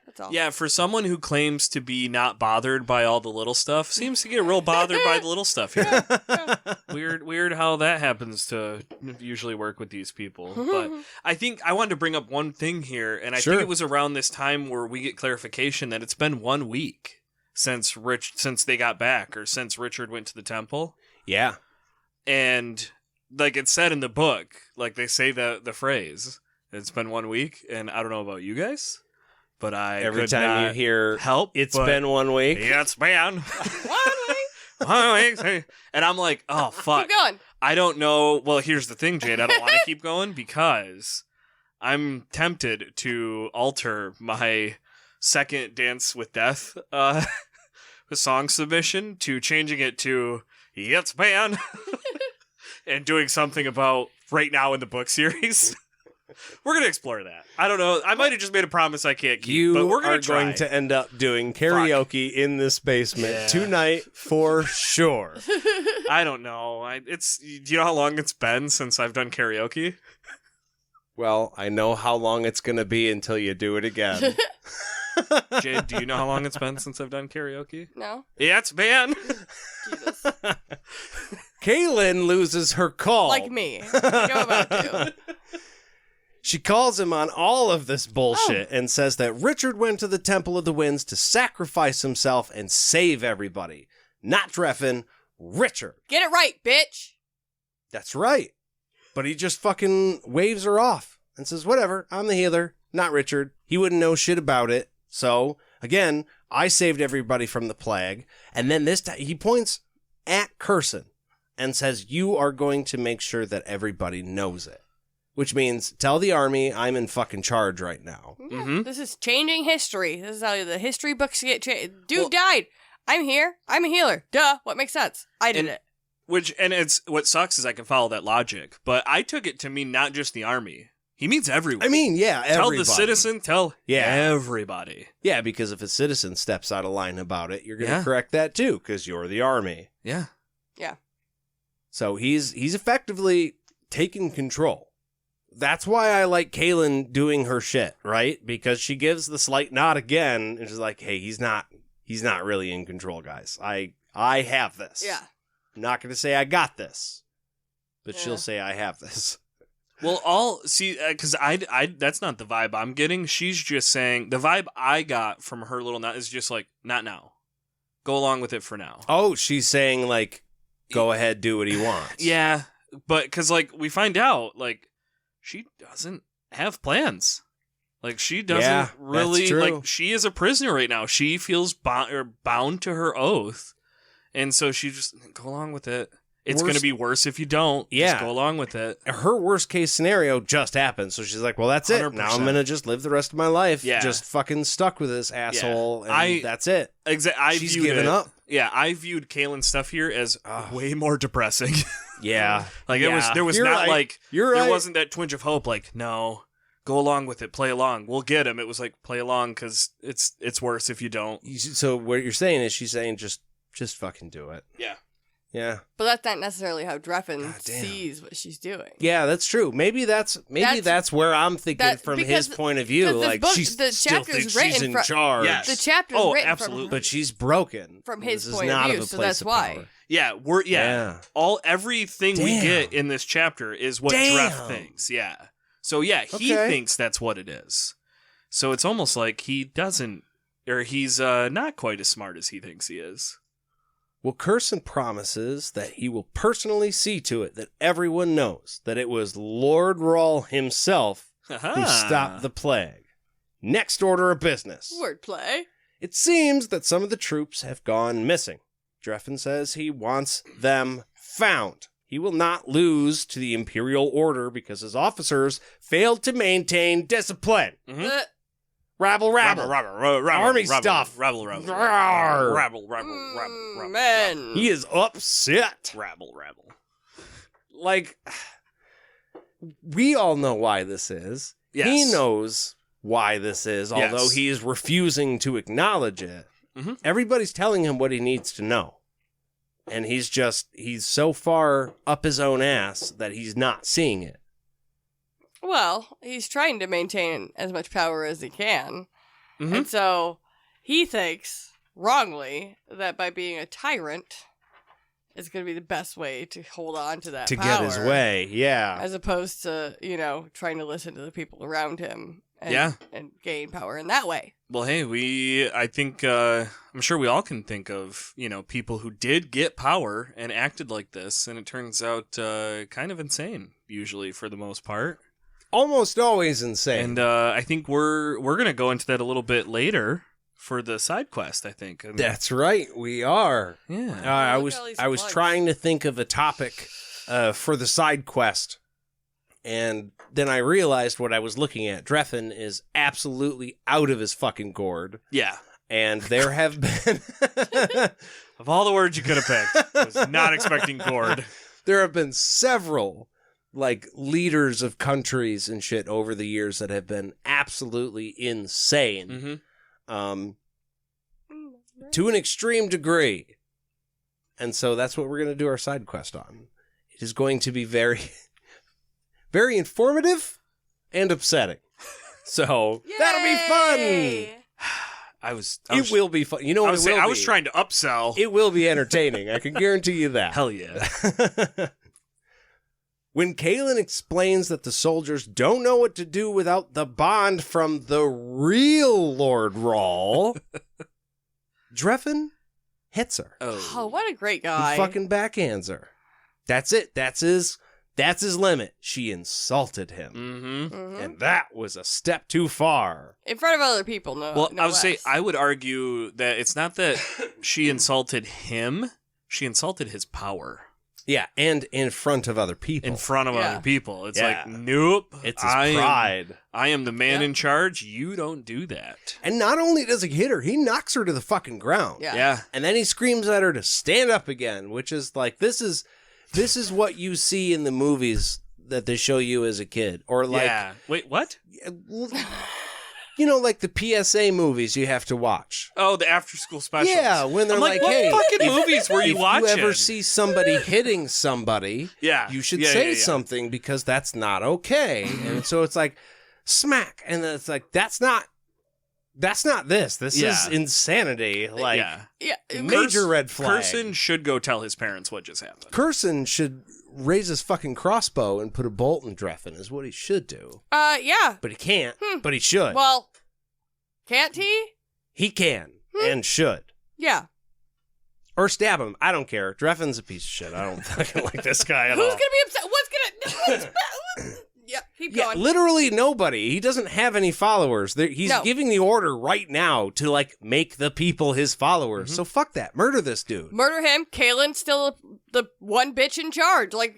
That's all. Yeah, for someone who claims to be not bothered by all the little stuff, seems to get real bothered by the little stuff here. Weird how that happens to usually work with these people. But I think I wanted to bring up one thing here, and I Sure. think it was around this time where we get clarification that it's been 1 week since they got back, or since Richard went to the temple. Yeah. And like it said in the book, like they say the phrase, it's been 1 week, and I don't know about you guys, but Every could time you not hear help, it's but been 1 week. yeah, it's been 1 week. And I'm like, oh fuck. Keep going. I don't know. Well, here's the thing, Jade. I don't want to keep going because I'm tempted to alter my second Dance with Death song submission to changing it to It's Been and doing something about right now in the book series. We're going to explore that. I don't know. I might have just made a promise I can't keep, You but we're are going to try. going to end up doing karaoke in this basement Yeah. tonight for sure. I don't know. Do you know how long it's been since I've done karaoke? Well, I know how long it's going to be until you do it again. Jade, do you know how long it's been since I've done karaoke? No? Yeah, it's been. Jesus. Kaylin loses her call. Like me. Like I'm about to. She calls him on all of this bullshit and says that Richard went to the Temple of the Winds to sacrifice himself and save everybody. Not Drefan, Richard. Get it right, bitch. That's right. But he just fucking waves her off and says, whatever, I'm the healer, not Richard. He wouldn't know shit about it. So, again, I saved everybody from the plague. And then this time, he points at Curson and says, you are going to make sure that everybody knows it. Which means, tell the army I'm in fucking charge right now. Yeah, Mhm. This is changing history. This is how the history books get changed. Dude died. I'm here. I'm a healer. Duh. What makes sense? I did it. And it's what sucks is I can follow that logic, but I took it to mean not just the army. He means everyone. I mean, yeah, tell everybody. the citizen, tell Yeah. everybody. Yeah, because if a citizen steps out of line about it, you're going to Yeah. correct that too, because you're the army. Yeah. So he's effectively taking control. That's why I like Kaylin doing her shit, right? Because she gives the slight nod again, and she's like, "Hey, he's not really in control, guys. I have this. Yeah. I'm not going to say I got this, but Yeah. she'll say I have this." Well, because I that's not the vibe I'm getting. She's just saying the vibe I got from her little nod is just like, not now. Go along with it for now. Oh, she's saying like, "Go ahead, do what he wants." Yeah, but because like we find out like she doesn't have plans. Like she doesn't Yeah, really that's true. like she is a prisoner right now. She feels bound to her oath, and so she just go along with it. It's going to be worse if you don't. Yeah. Just go along with it. Her worst case scenario just happened, so she's like, "Well, that's it. Now I'm 100%. gonna just live the rest of my life, Yeah. just fucking stuck with this asshole, and I- that's it." I She's viewed given it- up. Yeah, I viewed Kaylin's stuff here as way more depressing. Yeah. Like Yeah. there was You're not right. like You're there right. wasn't that twinge of hope. Like, no, go along with it, play along. We'll get him. It was like play along because it's worse if you don't. So what you're saying is she's saying just fucking do it. Yeah. Yeah. But that's not necessarily how Drefan God damn. sees what she's doing. Yeah, that's true. Maybe that's where I'm thinking from his point of view. because this Like book- she's the still chapter's thinks written she's in from- charge. Yes. The chapter's Oh, written absolutely. But she's broken From his This is point of not view, a so place that's of why. power. Yeah. Everything we Damn. get in this chapter is what Damn. Dref thinks. Yeah. So yeah, he Okay. thinks that's what it is. So it's almost like he doesn't, or he's not quite as smart as he thinks he is. Well, Curson promises that he will personally see to it that everyone knows that it was Lord Rawl himself who stopped the plague. Next order of business. Wordplay. It seems that some of the troops have gone missing. Drefan says he wants them found. He will not lose to the Imperial Order because his officers failed to maintain discipline. Mhm. Rabble. Army stuff. Rabble. Men. He is upset. Rabble. Like, we all know why this is. Yes. He knows why this is, although Yes. he is refusing to acknowledge it. Mhm. Everybody's telling him what he needs to know. And he's so far up his own ass that he's not seeing it. Well, he's trying to maintain as much power as he can. Mhm. And so he thinks, wrongly, that by being a tyrant is going to be the best way to hold on to that To power. get his way, yeah. As opposed to, trying to listen to the people around him and gain power in that way. Well, hey, I think, I'm sure we all can think of, people who did get power and acted like this, and it turns out kind of insane, usually, for the most part. Almost always insane. And I think we're going to go into that a little bit later for the side quest, I think. And, That's right, we are. yeah. I Look was at all these I was plugs. trying to think of a topic for the side quest, and then I realized what I was looking at. Drefan is absolutely out of his fucking gourd, Yeah. and there have been Of all the words you could have picked, I was not expecting Gord. there have been several like leaders of countries and shit over the years that have been absolutely insane, Mm-hmm. to an extreme degree. And so that's what we're going to do our side quest on. It is going to be very, very informative and upsetting. So that'll be fun. It will be fun. You know what I was trying to upsell. It will be entertaining. I can guarantee you that. Hell yeah. When Kaelin explains that the soldiers don't know what to do without the bond from the real Lord Rawl, Drefan hits her. Oh, what a great He guy. fucking backhands her. That's it. That's his limit. She insulted him. Mm-hmm. Mhm. And that was a step too far. In front of other people, no. Well, no I would say, less. I would argue that it's not that she insulted him, she insulted his power. Yeah, and in front of other people. In front of Yeah. other people. It's Yeah. like, nope. It's his pride. I am the man Yeah. in charge. You don't do that. And not only does he hit her, he knocks her to the fucking ground. Yeah. Yeah. And then he screams at her to stand up again, which is like, this is what you see in the movies that they show you as a kid. Or like, yeah. Wait, what? you know, like the PSA movies you have to watch. Oh, the after school specials. Yeah, when they're I'm like, what hey, fucking if- movies were you if watching? you ever see somebody hitting somebody, Yeah. you should Yeah, say yeah, yeah. something because that's not okay. And so it's like, smack. And then it's like, that's not this. This Yeah. is insanity. Like, yeah. Yeah. major red flag. Curson should go tell his parents what just happened. Curson should raise his fucking crossbow and put a bolt in Drefan is what he should do. Yeah. But he can't. But he should. Well, can't he? He can and should. Yeah. Or stab him. I don't care. Drefan's a piece of shit. I don't fucking like this guy at Who's all. gonna be upset? Yeah, keep Yeah, going. literally nobody. He doesn't have any followers. He's No. giving the order right now to like make the people his followers. So fuck that. Murder this dude. Murder him. Kaylin's still the one bitch in charge. Like,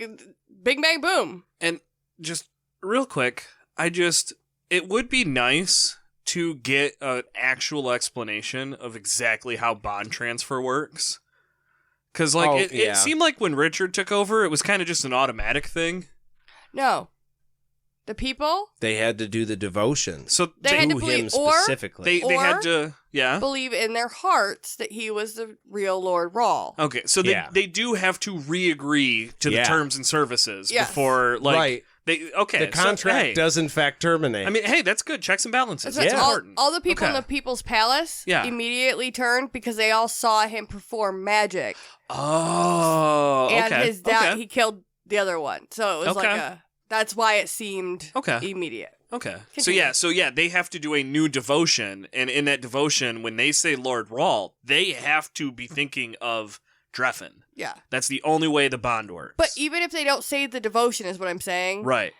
bing, bang, boom. And just real quick, it would be nice to get an actual explanation of exactly how bond transfer works. Because, it seemed like when Richard took over, it was kind of just an automatic thing. No. The people? They had to do the devotion. So They had to to believe, him specifically. they had to, believe in their hearts that he was the real Lord Rawl. Okay, so they do have to re-agree to the terms and services before, right. The contract does in fact terminate. I mean, hey, that's good. Checks and balances. That's important. All the people in the People's Palace immediately turned because they all saw him perform magic. Oh, and his dad, he killed the other one. So it was that's why it seemed immediate. Okay. Continue. So they have to do a new devotion, and in that devotion, when they say Lord Rawl, they have to be thinking of Drefan. Yeah. That's the only way the bond works. But even if they don't say the devotion is what I'm saying. Right.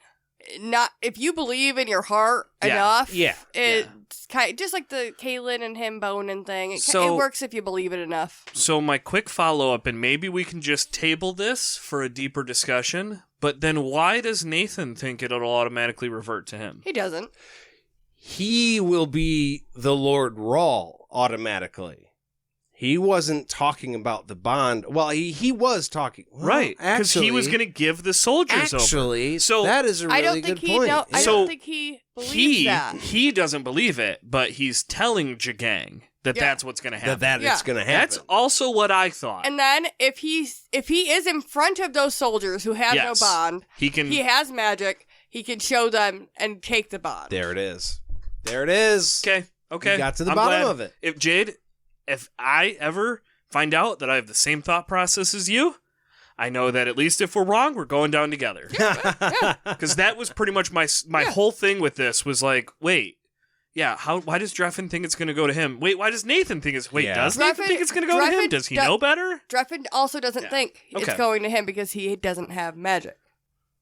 Not if you believe in your heart enough. Yeah. It's kind of, just like the Kaylin and him boning thing. It works if you believe it enough. So my quick follow-up, and maybe we can just table this for a deeper discussion, but then why does Nathan think it'll automatically revert to him? He doesn't. He will be the Lord Rawl automatically. He wasn't talking about the bond. Well, he was talking. Well, right. Because he was going to give the soldiers over. Actually, so that is a really good point. I don't think he believes that. He doesn't believe it, but he's telling Jagang that's what's going to happen. That it's going to happen. That's also what I thought. And then if he is in front of those soldiers who have no bond, he has magic, he can show them and take the bond. There it is. Okay. We got to the bottom of it. If Jade, if I ever find out that I have the same thought process as you, I know that at least if we're wrong, we're going down together. Because that was pretty much my whole thing with this was like, wait, why does Drefan think it's going to go to him? Wait, why does Nathan think it's... does Nathan think it's going to go to him? Does he know better? Drefan also doesn't think it's going to him because he doesn't have magic.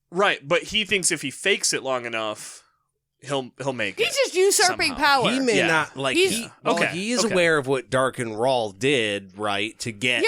Right, but he thinks if he fakes it long enough... He'll make it. He's just usurping power. He may not like. He is aware of what Dark and Rawl did, right? To get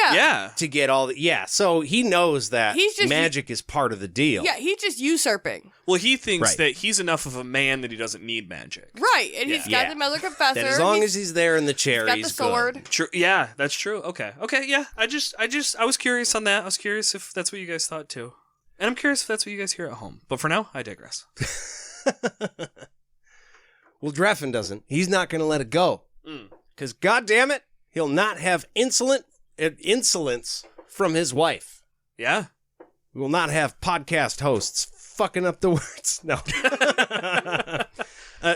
to get all the So he knows that magic is part of the deal. Yeah, he's just usurping. Well, he thinks that he's enough of a man that he doesn't need magic. Right, and he's got the Mother Confessor. That as long as he's there in the chair, he's got the sword. Good. True. Yeah, that's true. Okay. Yeah. I was curious on that. I was curious if that's what you guys thought too, and I'm curious if that's what you guys hear at home. But for now, I digress. Well, Drefan doesn't. He's not going to let it go. Because, goddamn it, he'll not have insolence from his wife. Yeah. We will not have podcast hosts fucking up the words. No.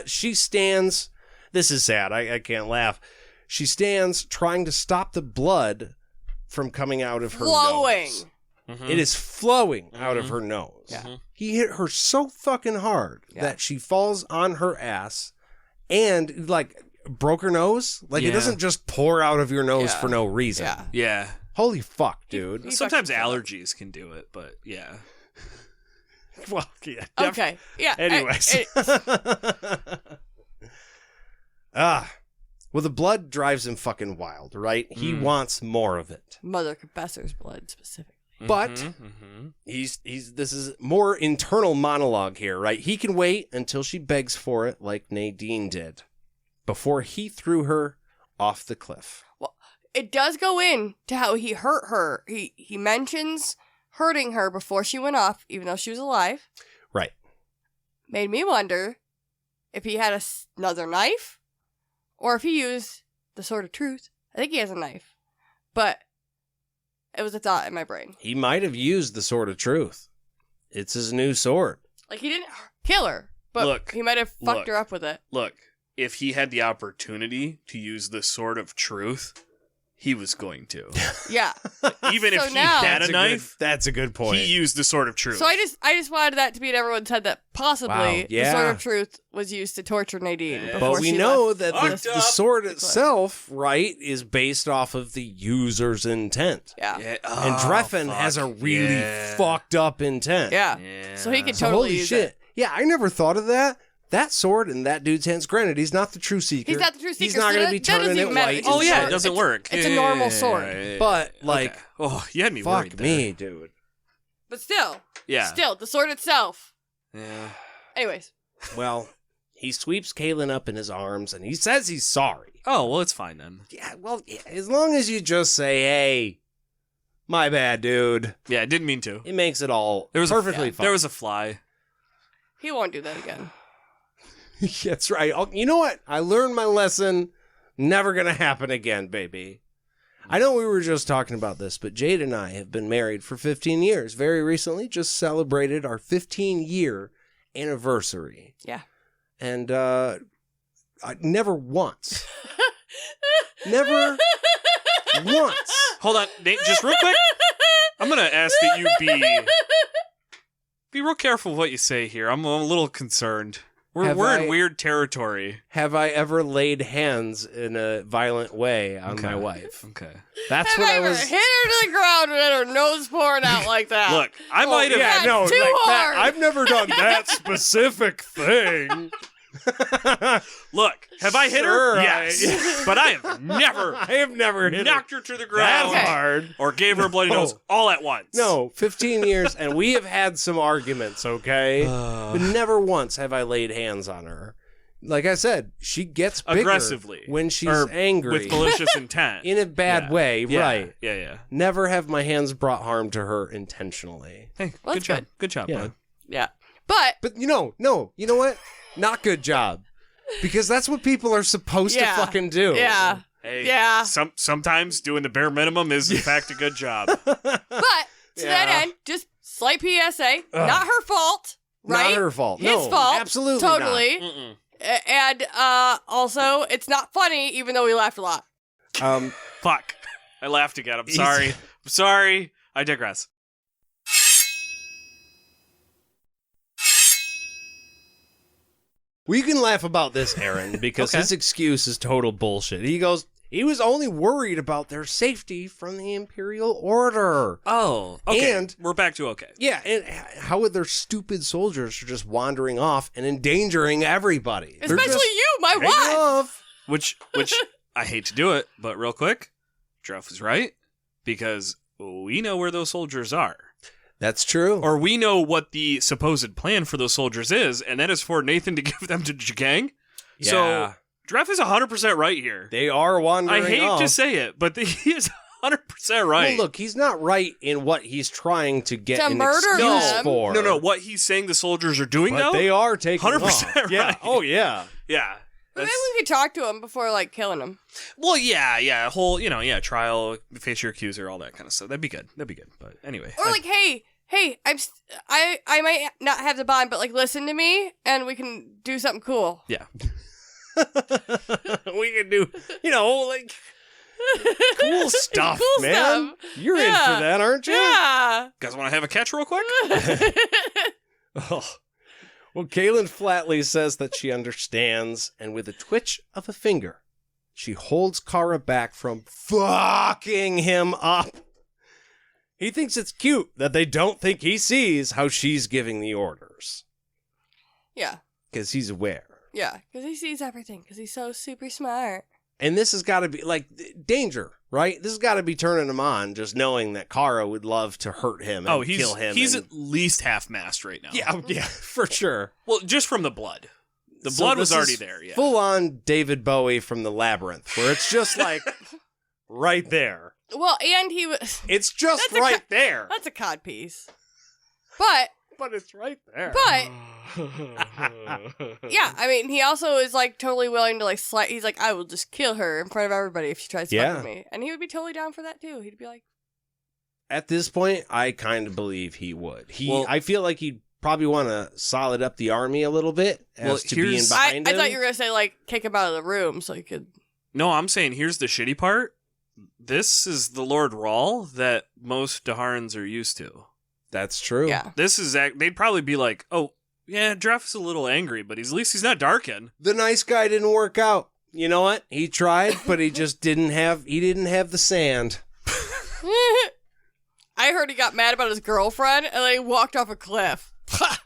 She stands. This is sad. I can't laugh. She stands trying to stop the blood from coming out of her nose. Mm-hmm. It is flowing out of her nose. Yeah. He hit her so fucking hard that she falls on her ass and, broke her nose. It doesn't just pour out of your nose for no reason. Yeah. Holy fuck, dude. He sometimes allergies can do it, but yeah. Well, yeah. Okay. Yeah. Anyways. Well, the blood drives him fucking wild, right? He wants more of it. Mother Confessor's blood, specifically. But this is more internal monologue here, right? He can wait until she begs for it like Nadine did before he threw her off the cliff. Well, it does go in to how he hurt her. He mentions hurting her before she went off, even though she was alive. Right. Made me wonder if he had another knife or if he used the Sword of Truth. I think he has a knife, but it was a thought in my brain. He might have used the Sword of Truth. It's his new sword. He didn't kill her, but he might have fucked her up with it. Look, if he had the opportunity to use the Sword of Truth, he was going to. Yeah. Even if he had a knife, that's a good point. He used the Sword of Truth. So I just wanted that to be in everyone's head that possibly the Sword of Truth was used to torture Nadine. But we know that the sword itself, right, is based off of the user's intent. Yeah. And Drefan has a really fucked up intent. Yeah. So he could totally use it. Yeah, I never thought of that. That sword in that dude's hands, granted, he's not the true seeker. He's not the true seeker. He's not going to be turning it white. Oh, yeah, it doesn't work. It's a normal sword. But, you had me worried fuck me, dude. But still. Yeah. Still, the sword itself. Yeah. Anyways. Well, he sweeps Kaylin up in his arms, and he says he's sorry. Oh, well, it's fine then. Yeah, well, as long as you just say, hey, My bad, dude. Yeah, I didn't mean to. It makes it all perfectly fine. There was a fly. He won't do that again. That's right. Oh, you know what? I learned my lesson. Never going to happen again, baby. I know we were just talking about this, but Jade and I have been married for 15 years. Very recently, just celebrated our 15-year anniversary. Yeah. And never once. Never once. Hold on, Nate, just real quick. I'm going to ask that you be real careful what you say here. I'm a little concerned. We're in weird territory. Have I ever laid hands in a violent way on my wife? Okay. That's Have what I I ever was... hit her to the ground and had her nose pouring out like that? Look, I might have... yeah, no, too like hard. I've never done that specific thing. Look, have I hit Sure, her? Yes. But I have never hit knocked her to the ground. that hard. Or gave her a bloody nose all at once. No, 15 years, and we have had some arguments, okay? But never once have I laid hands on her. Like I said, she gets bigger aggressively when she's angry. with malicious intent. In a bad way, right. Yeah. Never have my hands brought harm to her intentionally. Hey, Well, good that's job. good. Good job, Yeah. bud. Yeah. But But you know what? Not good job. Because that's what people are supposed to fucking do. yeah. Hey, Yeah. Sometimes doing the bare minimum is, in fact, a good job. But to that end, just slight PSA, not her fault, right? Not her fault. His No, fault. absolutely Totally. Mm-mm. And also, it's not funny, even though we laughed a lot. not. Fuck. I laughed again. I'm sorry. I'm sorry. I digress. We can laugh about this, Aaron, because his excuse is total bullshit. He goes, he was only worried about their safety from the Imperial Order. Oh, okay. And we're back to okay. Yeah, and how would their stupid soldiers are just wandering off and endangering everybody? They're Especially just you, my hanging wife. off. Which I hate to do it, but real quick, Dreff was right, because we know where those soldiers are. That's true. Or we know what the supposed plan for those soldiers is, and that is for Nathan to give them to Jagang. Yeah. So Dreff is 100% right here. They are wandering I hate off. to say it, but he is 100% right. Well, look, he's not right in what he's trying to get To an murder excuse them. for. No, what he's saying the soldiers are doing, But though? they are taking 100% off. right. Yeah. Oh, yeah. Yeah. But maybe we could talk to him before, like, killing him. Well, yeah, whole, trial, face your accuser, all that kind of stuff. That'd be good. But anyway. Or like, hey, I might not have the bond, but like, listen to me, and we can do something cool. Yeah. We can do, like cool stuff, Cool man. stuff. You're in Yeah. for that, aren't you? Yeah. Guys want to have a catch real quick? Oh. Well, Kaylin flatly says that she understands, and with a twitch of a finger, she holds Kara back from fucking him up. He thinks it's cute that they don't think he sees how she's giving the orders. Yeah. Because he's aware. Yeah. Because he sees everything. Because he's so super smart. And this has got to be, like, danger, right? This has got to be turning him on, just knowing that Kara would love to hurt him and kill him. He's and... at least half-mast right now. Yeah, for sure. Well, just from the blood. The So blood was this already is there, yeah. Full-on David Bowie from the Labyrinth, where it's just, like, right there. Well, and he was. It's just That's a right there. That's a cod piece. But it's right there. yeah, I mean, he also is like totally willing to like he's like, I will just kill her in front of everybody if she tries to fuck with me, and he would be totally down for that too. He'd be like, At this point, I kind of believe he would. Well, I feel like he'd probably want to solid up the army a little bit as to being behind I him. thought you were gonna say like kick him out of the room so he could. No, I'm saying here's the shitty part. This is the Lord Rawl that most Daharans are used to. That's true. Yeah. This is they'd probably be like, oh, yeah, Dreff's a little angry, but at least he's not darkened. The nice guy didn't work out. You know what? He tried, but he just didn't have the sand. I heard he got mad about his girlfriend and then he walked off a cliff.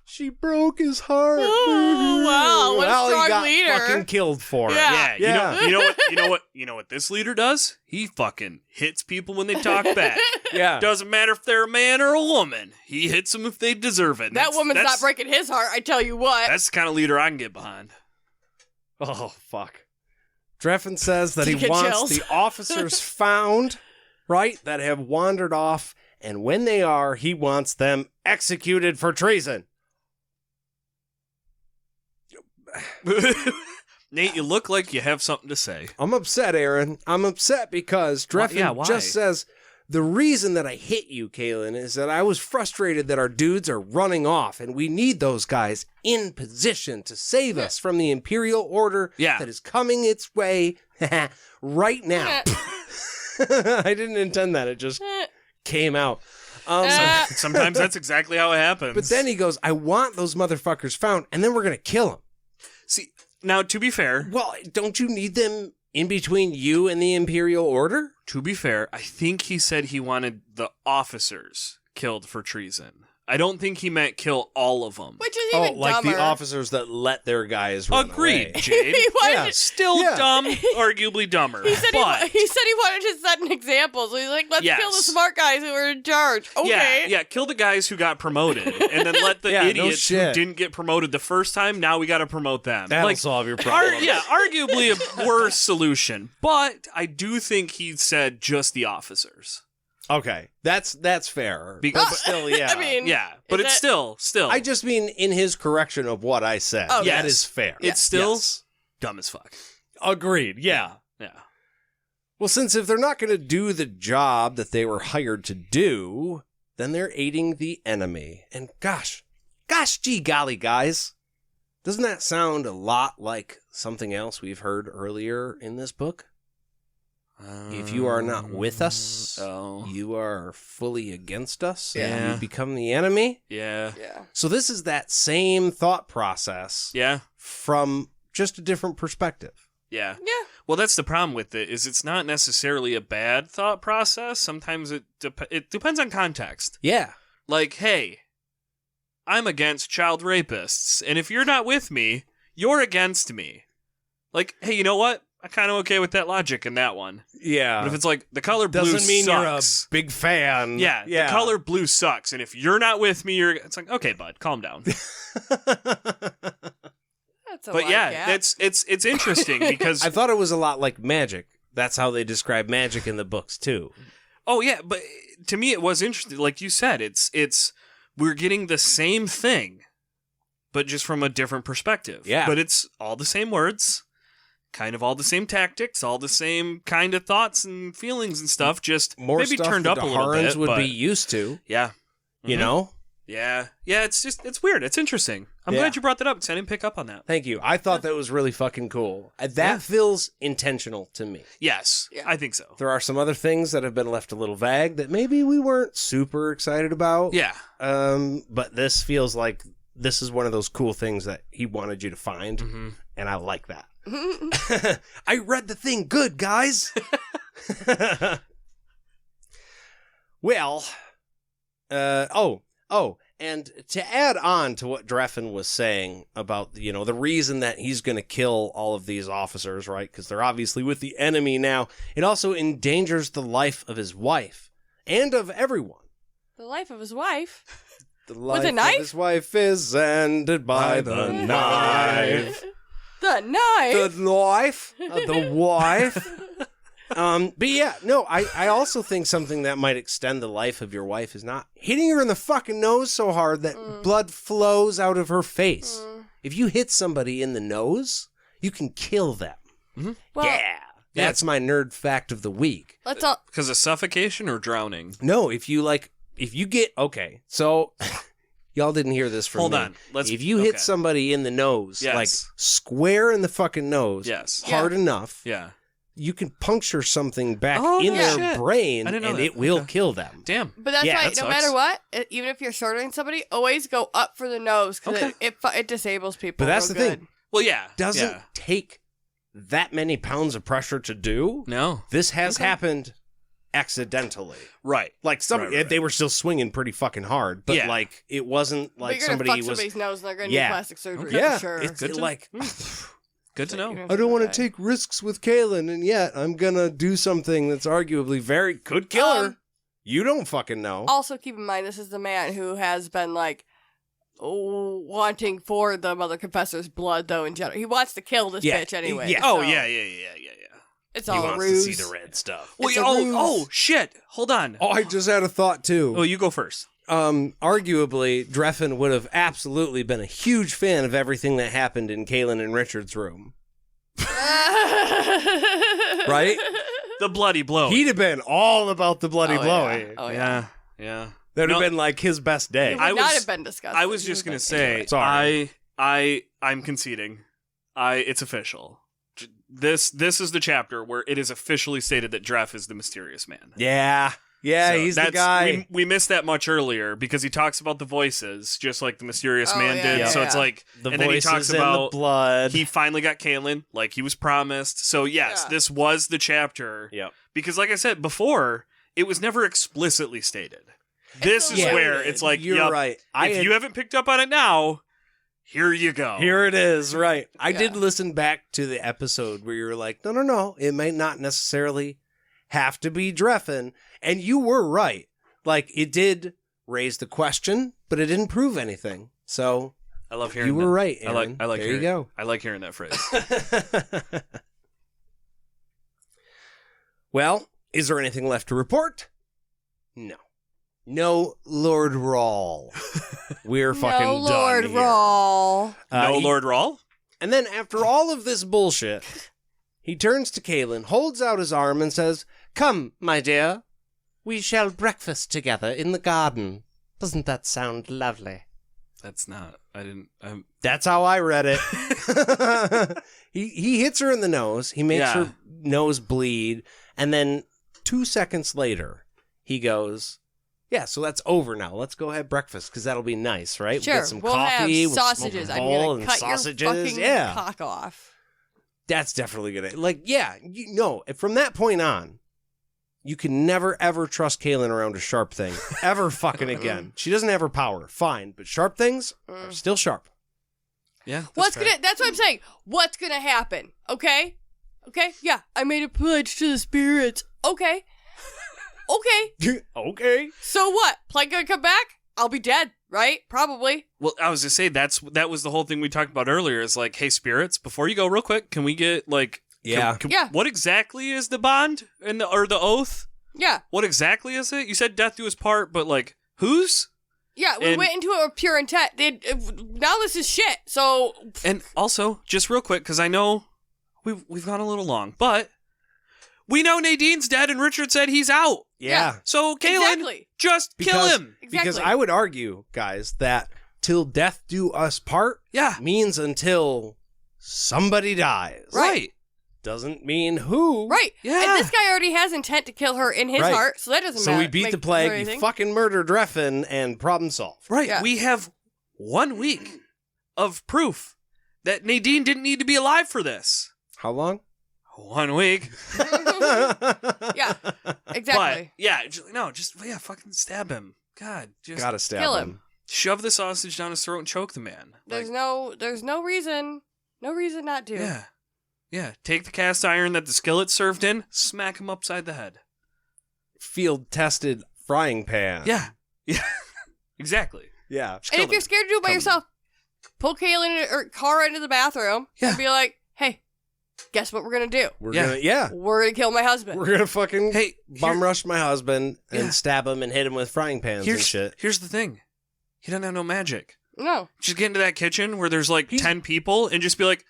She broke his heart. Oh, wow, what a Well, strong he got leader. fucking killed for it. Yeah. You know what this leader does? He fucking hits people when they talk back. Yeah. Doesn't matter if they're a man or a woman. He hits them if they deserve it. That woman's not breaking his heart, I tell you what. That's the kind of leader I can get behind. Oh, fuck. Drefan says that Did he you get wants chills? the officers found right, that have wandered off, and when they are, he wants them executed for treason. Nate, you look like you have something to say. I'm upset, Aaron. I'm upset because Drefan why? just says, the reason that I hit you, Kaylin, is that I was frustrated that our dudes are running off, and we need those guys in position to save us from the Imperial Order that is coming its way right now. I didn't intend that. It just came out. Sometimes that's exactly how it happens. But then he goes, I want those motherfuckers found, and then we're going to kill them. See, now, to be fair... Well, don't you need them in between you and the Imperial Order? To be fair, I think he said he wanted the officers killed for treason. I don't think he meant kill all of them. Which is even like dumber. the officers that let their guys run Agreed, away. Jade. Yeah. Still dumb, arguably dumber. He said but... he wanted to set an example. So he's like, let's kill the smart guys who are in charge. Okay. Yeah, kill the guys who got promoted. And then let the idiots who didn't get promoted the first time, now we got to promote them. That'll solve your problem. Arguably a worse solution. But I do think he said just the officers. Okay, that's fair. Because still, yeah. I mean, but it's still. I just mean in his correction of what I said. Oh, that is fair. It's still dumb as fuck. Agreed. Yeah. Well, since if they're not going to do the job that they were hired to do, then they're aiding the enemy. And gosh, gee golly, guys, doesn't that sound a lot like something else we've heard earlier in this book? If you are not with us, you are fully against us, and you become the enemy. Yeah. So this is that same thought process. From just a different perspective. Yeah. Well, that's the problem with it, is it's not necessarily a bad thought process. Sometimes it depends on context. Yeah. Like, hey, I'm against child rapists, and if you're not with me, you're against me. Like, hey, you know what? I'm kind of okay with that logic in that one. Yeah. But if it's like, the color blue doesn't mean sucks. You're a big fan. Yeah, the color blue sucks. And if you're not with me, it's like, okay, bud, calm down. But it's interesting because... I thought it was a lot like magic. That's how they describe magic in the books, too. Oh, yeah, but to me it was interesting. Like you said, it's we're getting the same thing, but just from a different perspective. Yeah. But it's all the same words. Kind of all the same tactics, all the same kind of thoughts and feelings and stuff, just more maybe stuff turned the up a little Daharans bit. would but, be used to. Yeah. You know? Yeah. Yeah, it's weird. It's interesting. I'm glad you brought that up because I didn't pick up on that. Thank you. I thought that was really fucking cool. That feels intentional to me. Yes, I think so. There are some other things that have been left a little vague that maybe we weren't super excited about. Yeah. But this feels like this is one of those cool things that he wanted you to find, and I like that. I read the thing good, guys. Well, and to add on to what Drefan was saying about, the reason that he's going to kill all of these officers, right? Because they're obviously with the enemy now. It also endangers the life of his wife and of everyone. The life of his wife? The life With a knife? of his wife is ended by the knife. The knife? The wife. The wife. But yeah, no, I also think something that might extend the life of your wife is not hitting her in the fucking nose so hard that blood flows out of her face. If you hit somebody in the nose, you can kill them. Well, That's my nerd fact of the week. Let's all... Because of suffocation or drowning? No, if you get, okay, so... Y'all didn't hear this from me. Hold on. If you hit somebody in the nose, like square in the fucking nose, hard enough, you can puncture something back in their brain, and it will kill them. Damn. But that's why, no matter what, even if you're shorting somebody, always go up for the nose, because it disables people. But that's the thing. Well, yeah. Doesn't take that many pounds of pressure to do. No. This has happened accidentally. Right. Like somebody, they were still swinging pretty fucking hard, but like it wasn't like somebody was somebody's nose and they're going to need plastic surgery. Yeah, for sure. it's good like good to know. I don't want to take risks with Kaylin, and yet I'm gonna do something that's arguably very could kill her. You don't fucking know. Also, keep in mind this is the man who has been like wanting for the Mother Confessor's blood, though. In general, he wants to kill this bitch anyway. Yeah. Oh yeah. It's He all a wants ruse. to see the red stuff. Well, It's a ruse. oh, shit. Hold on. Oh, I just had a thought too. Oh, you go first. Arguably, Drefan would have absolutely been a huge fan of everything that happened in Kaylin and Richard's room. Right? The bloody blow. He'd have been all about the bloody Oh, blowing. yeah. Oh, yeah. Yeah. That would No. have been like his best day. It would I not was- have been discussed. I was just going to say, Sorry. I'm conceding. It's official. This is the chapter where it is officially stated that Dref is the mysterious man. Yeah. Yeah, So he's the that's- guy. We missed that much earlier because he talks about the voices, just like the mysterious Oh, man yeah, did. yeah, So it's yeah. like, The and then he voices talks and about the blood. he finally got Kaylin, like he was promised. So yes, Yeah. this was the chapter. Yep. Because like I said before, it was never explicitly stated. This is Yeah. where it's like, You're yup, right. if you haven't picked up on it now, here you go. Here it is, right. I Yeah. did listen back to the episode where you were like, no, it might not necessarily have to be Drefan. And you were right. Like, it did raise the question, but it didn't prove anything. So, I love hearing you were that. right, I like Aaron. there there you you go. I like hearing that phrase. Well, is there anything left to report? No. No Lord Rawl. We're fucking no done Lord here. Rawl. No Lord Rawl? And then after all of this bullshit, he turns to Kaylin, holds out his arm, and says, "Come, my dear. We shall breakfast together in the garden. Doesn't that sound lovely?" That's not. That's how I read it. He hits her in the nose. He makes her nose bleed. And then 2 seconds later, he goes, "Yeah, so that's over now. Let's go have breakfast because that'll be nice, right? Sure, We'll get some we'll coffee, have we'll sausages. smoke a I'm bowl gonna and cut sausages. your fucking Yeah, cock off. that's definitely gonna from that point on, you can never ever trust Kaylin around a sharp thing ever fucking again. She doesn't have her power, fine, but sharp things are still sharp. Yeah. That's what I'm saying. What's gonna happen? Okay? Yeah, I made a pledge to the spirits. Okay. Okay. So what? Plague gonna come back? I'll be dead, right? Probably. Well, I was gonna say that was the whole thing we talked about earlier. Is like, hey, spirits, before you go, real quick, can we get like, Yeah. Yeah. What exactly is the bond and the oath? Yeah. What exactly is it? You said death do us part, but like, whose? Yeah, we And- went into it with pure intent. Now this is shit. So And also, just real quick, because I know we've gone a little long, but we know Nadine's dead, and Richard said he's out. Yeah. So, Kaylin, Exactly. just kill him. Exactly. Because I would argue, guys, that till death do us part Yeah. means until somebody dies. Right. Doesn't mean who. Right. Yeah. And this guy already has intent to kill her in his Right. heart, so that doesn't So matter. we beat make the plague, her you anything. fucking murder Drefan, and problem solved. Right. Yeah. We have 1 week of proof that Nadine didn't need to be alive for this. How long? 1 week. Yeah, exactly. But, yeah, fucking stab him. God, just Gotta stab Kill him. him. shove the sausage down his throat and choke the man. There's Like, no reason not to. Yeah. Yeah. Take the cast iron that the skillet served in, smack him upside the head. Field tested frying pan. Yeah. Yeah. Exactly. Yeah. Just And kill if you're them. scared to do it by Kill yourself, pull Kaylin or Cara into the bathroom Yeah. and be like, "Hey, guess what we're gonna do? We're Yeah. We're gonna kill my husband." We're gonna fucking Hey, bum rush my husband and Yeah. stab him and hit him with frying pans and shit. Here's the thing. He doesn't have no magic. No. Just get into that kitchen where there's like 10 people and just be like,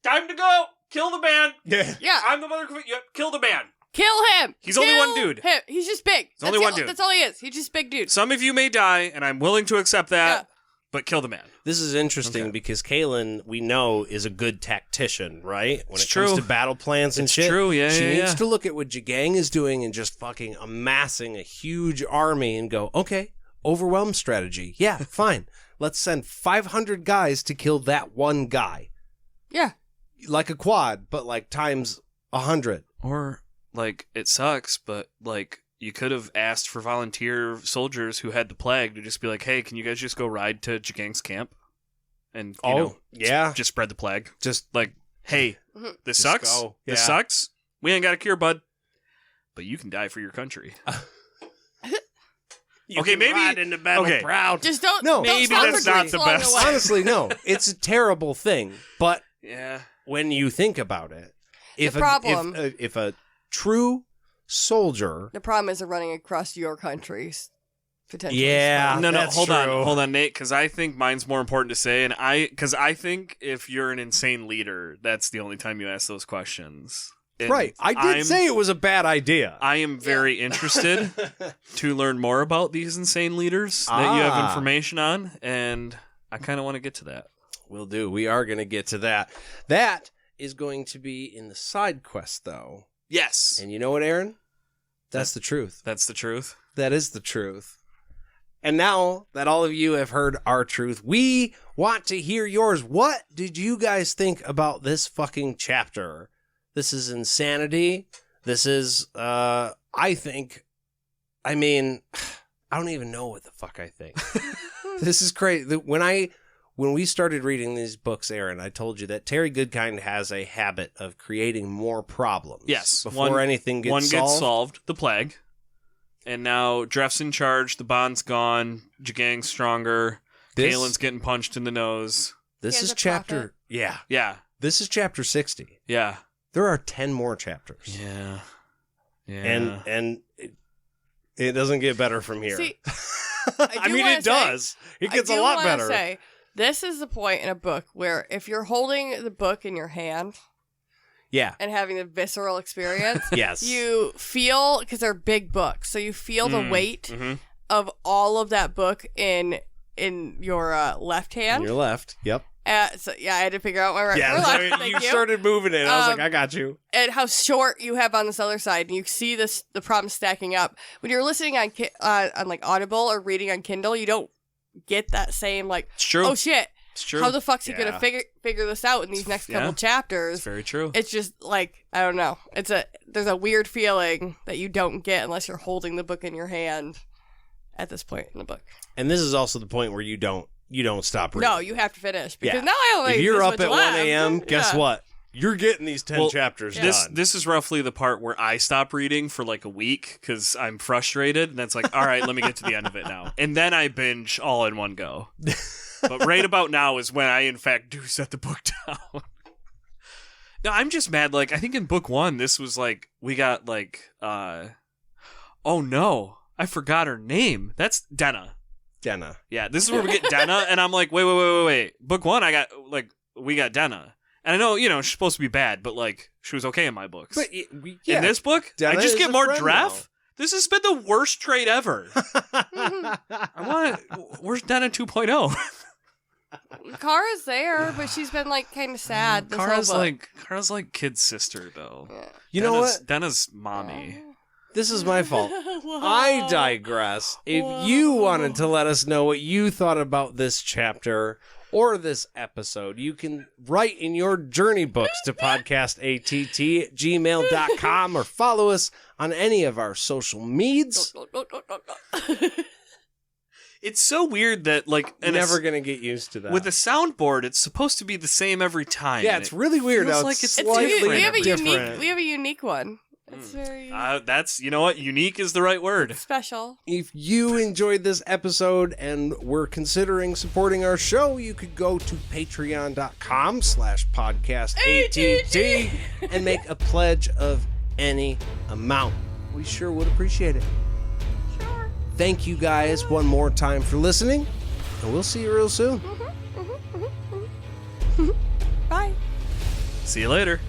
time to go! Kill the man! Yeah. Yeah. I'm the mother. Yep, kill the man. Kill him. He's only one Kill dude. Him. He's just big. He's only one dude. That's all he is. He's just big dude. Some of you may die, and I'm willing to accept that, Yeah. but kill the man. This is interesting Okay. because Kaylin, we know, is a good tactician, right? When It's it comes true. to battle plans and It's shit. true, yeah, She yeah, needs yeah. to look at what Jagang is doing and just fucking amassing a huge army and go, okay, overwhelm strategy. Yeah, fine. Let's send 500 guys to kill that one guy. Yeah. Like a quad, but like times 100. Or, like, it sucks, but, like, you could have asked for volunteer soldiers who had the plague to just be like, hey, can you guys just go ride to Jagang's camp? And, you know, yeah. just spread the plague. Just Like, hey, Mhm. this Just sucks. go. This Yeah. sucks. We ain't got a cure, bud. But you can die for your country. you Okay, can maybe- ride into battle okay. proud. Just don't. No, don't maybe stop that's for not drinks the along best. way. Honestly, no. It's a terrible thing, but Yeah. when you think about it, if The problem- if a true soldier, The problem is they're running across your countries. Potentially. Yeah. No, that's hold true. on, Nate, because I think mine's more important to say, and because I think if you're an insane leader, that's the only time you ask those questions. And right? I did say it was a bad idea. I am very interested to learn more about these insane leaders that you have information on, and I kind of want to get to that. Will do. We are going to get to that. That is going to be in the side quest, though. Yes. And you know what, Aaron? That's the truth. That's the truth. That is the truth. And now that all of you have heard our truth, we want to hear yours. What did you guys think about this fucking chapter? This is insanity. This is, I mean, I don't even know what the fuck I think. This is crazy. When we started reading these books, Aaron, I told you that Terry Goodkind has a habit of creating more problems. Yes. Before anything gets solved. solved. One gets solved, the plague. And now Dref's in charge, the bond's gone, Jagang's stronger, Kalen's getting punched in the nose. This is chapter... Yeah. Yeah. This is chapter 60. Yeah. There are 10 more chapters. Yeah. And it doesn't get better from here. See, I mean, it does. It gets a lot better. Say, this is the point in a book where if you're holding the book in your hand Yeah. and having the visceral experience, Yes. you feel, because they're big books, so you feel the weight Mm-hmm. of all of that book in your left On hand. your left. Yep. So yeah, I had to figure out my right Yeah. or left. So Thank you you. started moving it. I was like, I got you. And how short you have on this other side, and you see the problem stacking up. When you're listening on like Audible or reading on Kindle, you don't get that same like, It's true. oh shit, It's true. how the fuck's he Yeah. gonna figure this out in these next couple It's chapters? very true. It's just like, I don't know. There's a weird feeling that you don't get unless you're holding the book in your hand at this point in the book. And this is also the point where you don't stop reading. No, you have to finish because Yeah. now I only. If you're this up much at 1 left. a.m., guess Yeah. what? You're getting these 10 chapters This done. this is roughly the part where I stop reading for like a week because I'm frustrated, and that's like, all right, let me get to the end of it now, and then I binge all in one go. But right about now is when I, in fact, do set the book down. No, I'm just mad. Like, I think in book 1, this was like, we got like, oh no, I forgot her name. That's Denna. Denna. Yeah, this is where we get Denna, and I'm like, wait. Book 1, we got Denna. And I know, she's supposed to be bad, but like, she was okay in my books. But In this book, Denna I just is get a more friend Dref. now. This has been the worst trade ever. Where's Denna 2.0? Kara's there, but she's been like kind of sad. This Kara's whole book. like kid sister though. Yeah. You know what? Denna's mommy. This is my fault. I digress. If you wanted to let us know what you thought about this chapter or this episode, you can write in your journey books to podcastatt@gmail.com or follow us on any of our social medias. It's so weird that like I'm never going to get used to that. with a soundboard, it's supposed to be the same every time. yeah, and it's it really weird feels how like it's it's slightly different. we have a different. unique one. It's very That's, you know what? Unique is the right word. special. If you enjoyed this episode and were considering supporting our show, you could go to patreon.com/podcastatt and make a pledge of any amount. We sure would appreciate it. Sure. Thank you guys one more time for listening, and we'll see you real soon. Bye. See you later.